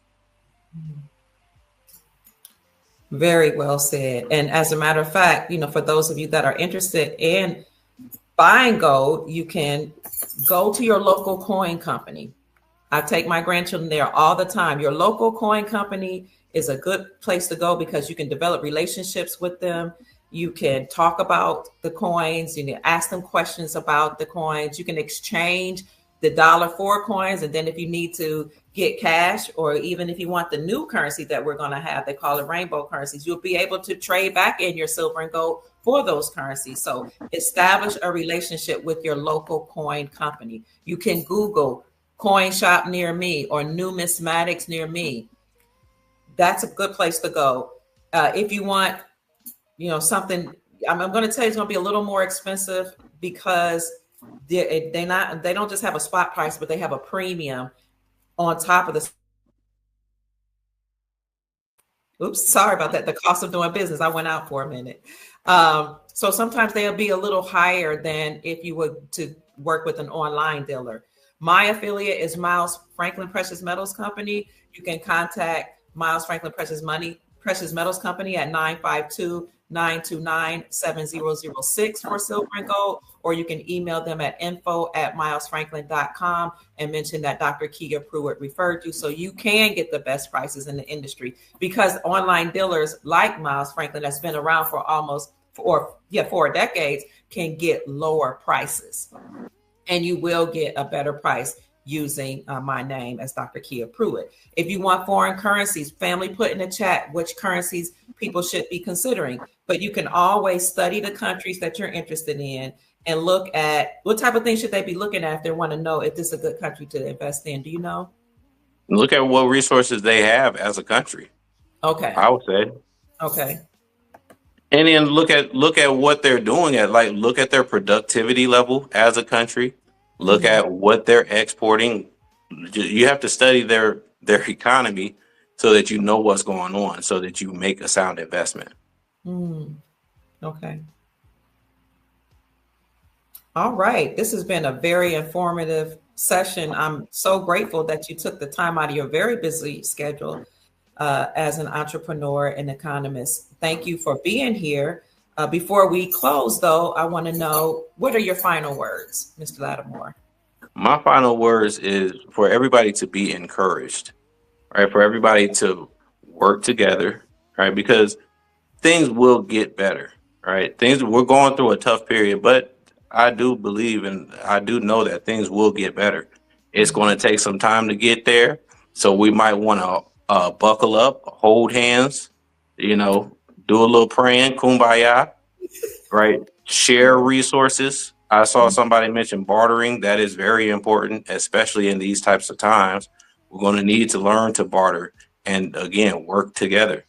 Very well said. And as a matter of fact, for those of you that are interested in buying gold, you can go to your local coin company. I take my grandchildren there all the time. Your local coin company is a good place to go because you can develop relationships with them. You can talk about the coins. You can ask them questions about the coins. You can exchange the dollar for coins. And then if you need to get cash, or even if you want the new currency that we're going to have, they call it rainbow currencies, you'll be able to trade back in your silver and gold for those currencies. So establish a relationship with your local coin company. You can Google coin shop near me or numismatics near me. That's a good place to go. If you want, something, I'm going to tell you it's going to be a little more expensive because they don't just have a spot price, but they have a premium on top of the. Oops, sorry about that. The cost of doing business. I went out for a minute. So sometimes they'll be a little higher than if you were to work with an online dealer. My affiliate is Miles Franklin Precious Metals Company. You can contact Miles Franklin Precious Metals Company at 952-929-7006 for silver and gold, or you can email them at info@milesfranklin.com and mention that Dr. Kia Pruitt referred you, so you can get the best prices in the industry, because online dealers like Miles Franklin, that's been around for almost 4 decades, can get lower prices, and you will get a better price using my name as Dr. Kia Pruitt. If you want foreign currencies, family, put in the chat which currencies people should be considering. But you can always study the countries that you're interested in and look at what type of things should they be looking at if they want to know if this is a good country to invest in. Do you know? Look at what resources they have as a country. Okay. I would say. Okay. And then look at what they're doing at, like, look at their productivity level as a country. Look Mm, at what they're exporting. You have to study their economy so that you know what's going on, so that you make a sound investment. mm. Okay. All right. This has been a very informative session. I'm so grateful that you took the time out of your very busy schedule as an entrepreneur and economist. Thank you for being here. Before we close, though, I want to know, what are your final words, Mr. Lattimore? My final words is for everybody to be encouraged, right? For everybody to work together, right? Because things will get better, right? Things We're going through a tough period, but I do believe and I do know that things will get better. It's Mhm. going to take some time to get there, so we might want to buckle up, hold hands, you know, do a little praying, kumbaya, right? Share resources. I saw somebody mention bartering. That is very important, especially in these types of times. We're going to need to learn to barter and again work together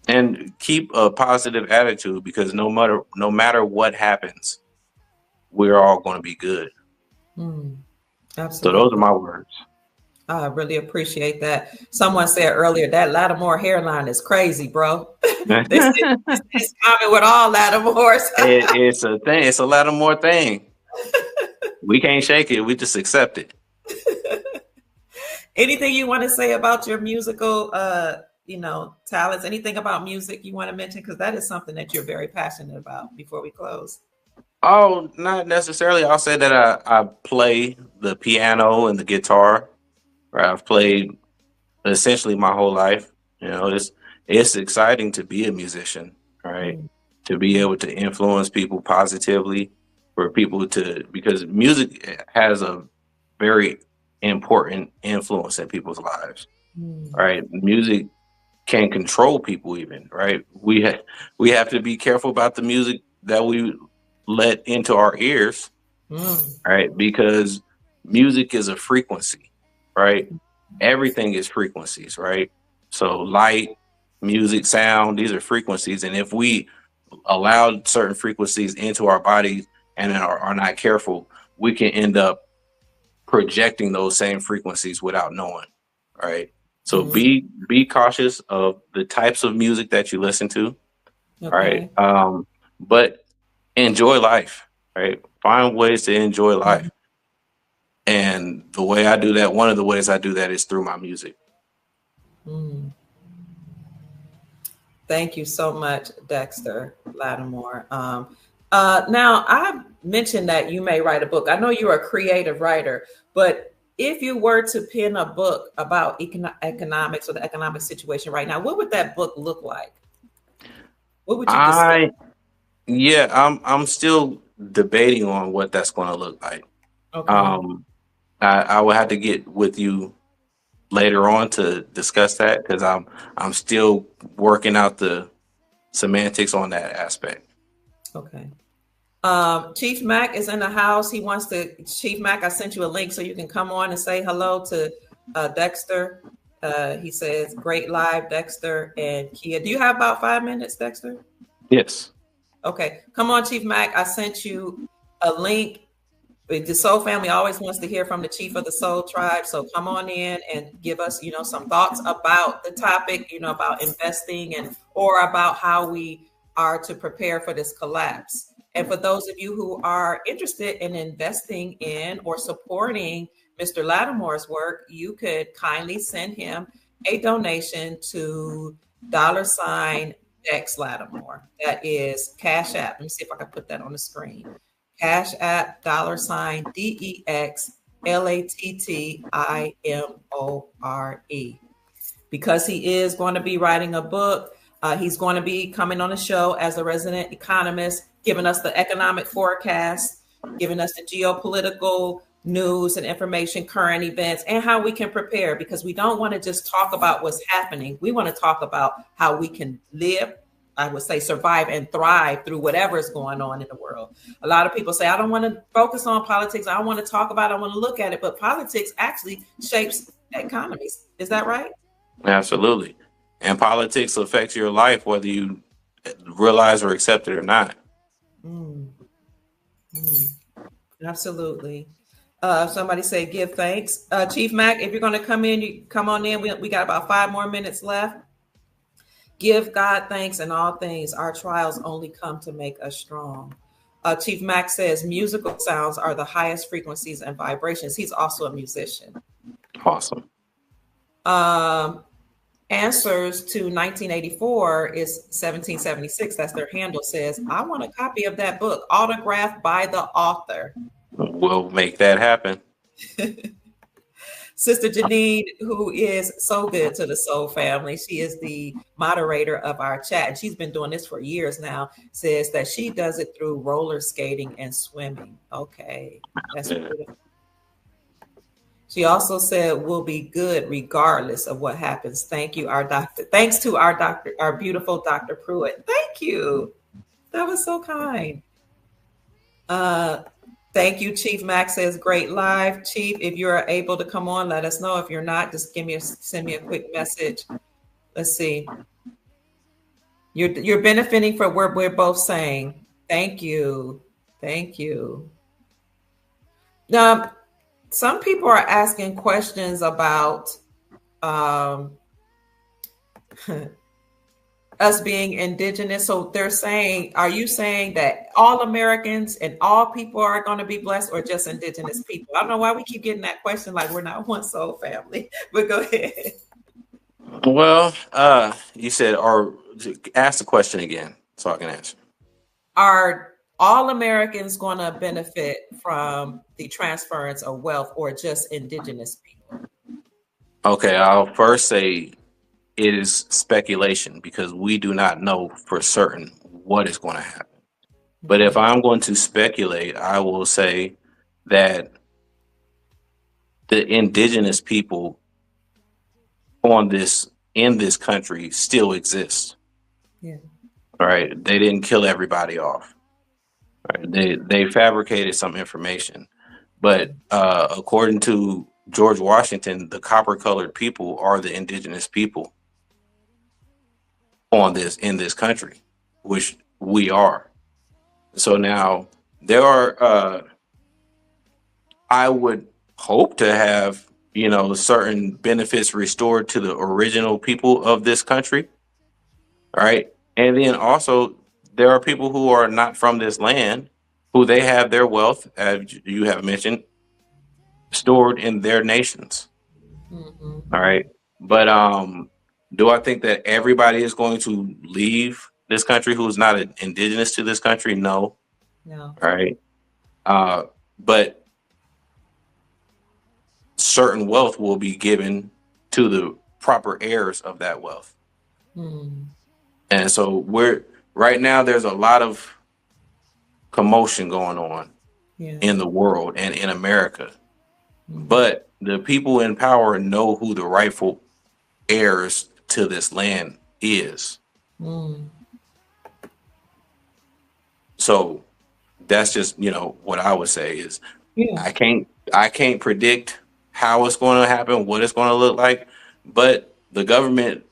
and keep a positive attitude, because no matter what happens, we're all going to be good. Mm, So those are absolutely. my words. I really appreciate that. Someone said earlier that Lattimore hairline is crazy, bro. This is common with all Lattimores. It's a thing. It's a lot of more thing. We can't shake it. We just accept it. Anything you want to say about your musical, talents? Anything about music you want to mention? Because that is something that you're very passionate about. Before we close. Oh, not necessarily. I'll say that I play the piano and the guitar. Right? I've played essentially my whole life. It's exciting to be a musician, right? Mm, To be able to influence people positively, for people to because music has a very important influence in people's lives, mm, right? Music can control people even, right? We have to be careful about the music that we let into our ears, mm, right? Because music is a frequency, right? Everything is frequencies, right? So light, music, sound, these are frequencies. And if we allow certain frequencies into our bodies and are not careful, we can end up projecting those same frequencies without knowing, right? So mm. be cautious of the types of music that you listen to, right? Okay. But enjoy life, right? Find ways to enjoy life. And the way I do that, one of the ways I do that is through my music. Mm. Thank you so much, Dexter Lattimore. Now, I mentioned that you may write a book. I know you're a creative writer, but if you were to pen a book about economics or the economic situation right now, what would that book look like? What would you discuss? I Yeah, I'm still debating on what that's going to look like. Okay. Um, I will have to get with you later on to discuss that, because I'm still working out the semantics on that aspect. Okay. Chief Mac is in the house. He wants to, Chief Mac, I sent you a link so you can come on and say hello to Dexter. He says, great live, Dexter and Kia. Do you have about 5 minutes, Dexter? Yes. Okay. Come on, Chief Mac. I sent you a link. The Soul family always wants to hear from the chief of the Soul tribe. So come on in and give us, some thoughts about the topic, about investing or about how we are to prepare for this collapse. And for those of you who are interested in investing in or supporting Mr. Lattimore's work, you could kindly send him a donation to $Dex Lattimore. That is Cash App. Let me see if I can put that on the screen. Cash App $DexLattimore. Because he is going to be writing a book. He's going to be coming on the show as a resident economist, giving us the economic forecast, giving us the geopolitical news and information, current events, and how we can prepare, because we don't want to just talk about what's happening. We want to talk about how we can live, I would say survive and thrive through whatever is going on in the world. A lot of people say, I don't want to focus on politics. I don't want to talk about it. I want to look at it. But politics actually shapes economies. Is that right? Absolutely. And politics affects your life whether you realize or accept it or not. Mm, mm, absolutely. Somebody say give thanks. Chief Mac, if you're going to come in, you come on in. We got about 5 more minutes left. Give God thanks in all things. Our trials only come to make us strong. Chief Mac says musical sounds are the highest frequencies and vibrations. He's also a musician. Awesome. Answers to 1984 is 1776. That's their handle. Says, I want a copy of that book, autographed by the author. We'll make that happen. Sister Janine, who is so good to the Soul family, she is the moderator of our chat, and she's been doing this for years now, says that she does it through roller skating and swimming. Okay, that's beautiful. She also said, we'll be good regardless of what happens. Thank you, our doctor. Thanks to our doctor, our beautiful Dr. Pruitt. Thank you. That was so kind. Thank you, Chief Max says, great live. Chief, if you're able to come on, let us know. If you're not, just send me a quick message. Let's see. You're benefiting from what we're both saying. Thank you. Thank you. Now, some people are asking questions about us being indigenous. So they're saying, are you saying that all Americans and all people are going to be blessed, or just indigenous people? I don't know why we keep getting that question, like we're not one soul family, but go ahead. Well, you said, or ask the question again so I can answer. Are all Americans going to benefit from the transference of wealth, or just indigenous people? Okay, I'll first say it is speculation because we do not know for certain what is going to happen. But if I'm going to speculate, I will say that the indigenous people in this country still exist. Yeah. All right. They didn't kill everybody off. Right? They fabricated some information. But according to George Washington, the copper-colored people are the indigenous people in this country, which we are. So now there are I would hope to have, certain benefits restored to the original people of this country. Right. And then also there are people who are not from this land who they have their wealth, as you have mentioned, stored in their nations. All right. But do I think that everybody is going to leave this country who's not indigenous to this country? No. No. All right. But certain wealth will be given to the proper heirs of that wealth. And so right now there's a lot of commotion going on in the world and in America. But the people in power know who the rightful heirs to this land is. So that's just, what I would say is I can't predict how it's going to happen, what it's going to look like. But the government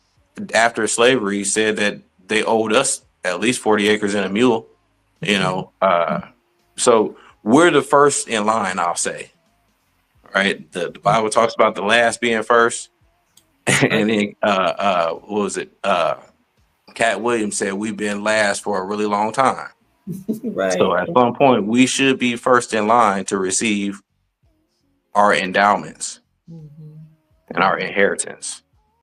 after slavery said that they owed us at least 40 acres and a mule, so we're the first in line, I'll say. Right. The Bible talks about the last being first. And then what was it? Cat Williams said we've been last for a really long time. Right. So at some point we should be first in line to receive our endowments and our inheritance.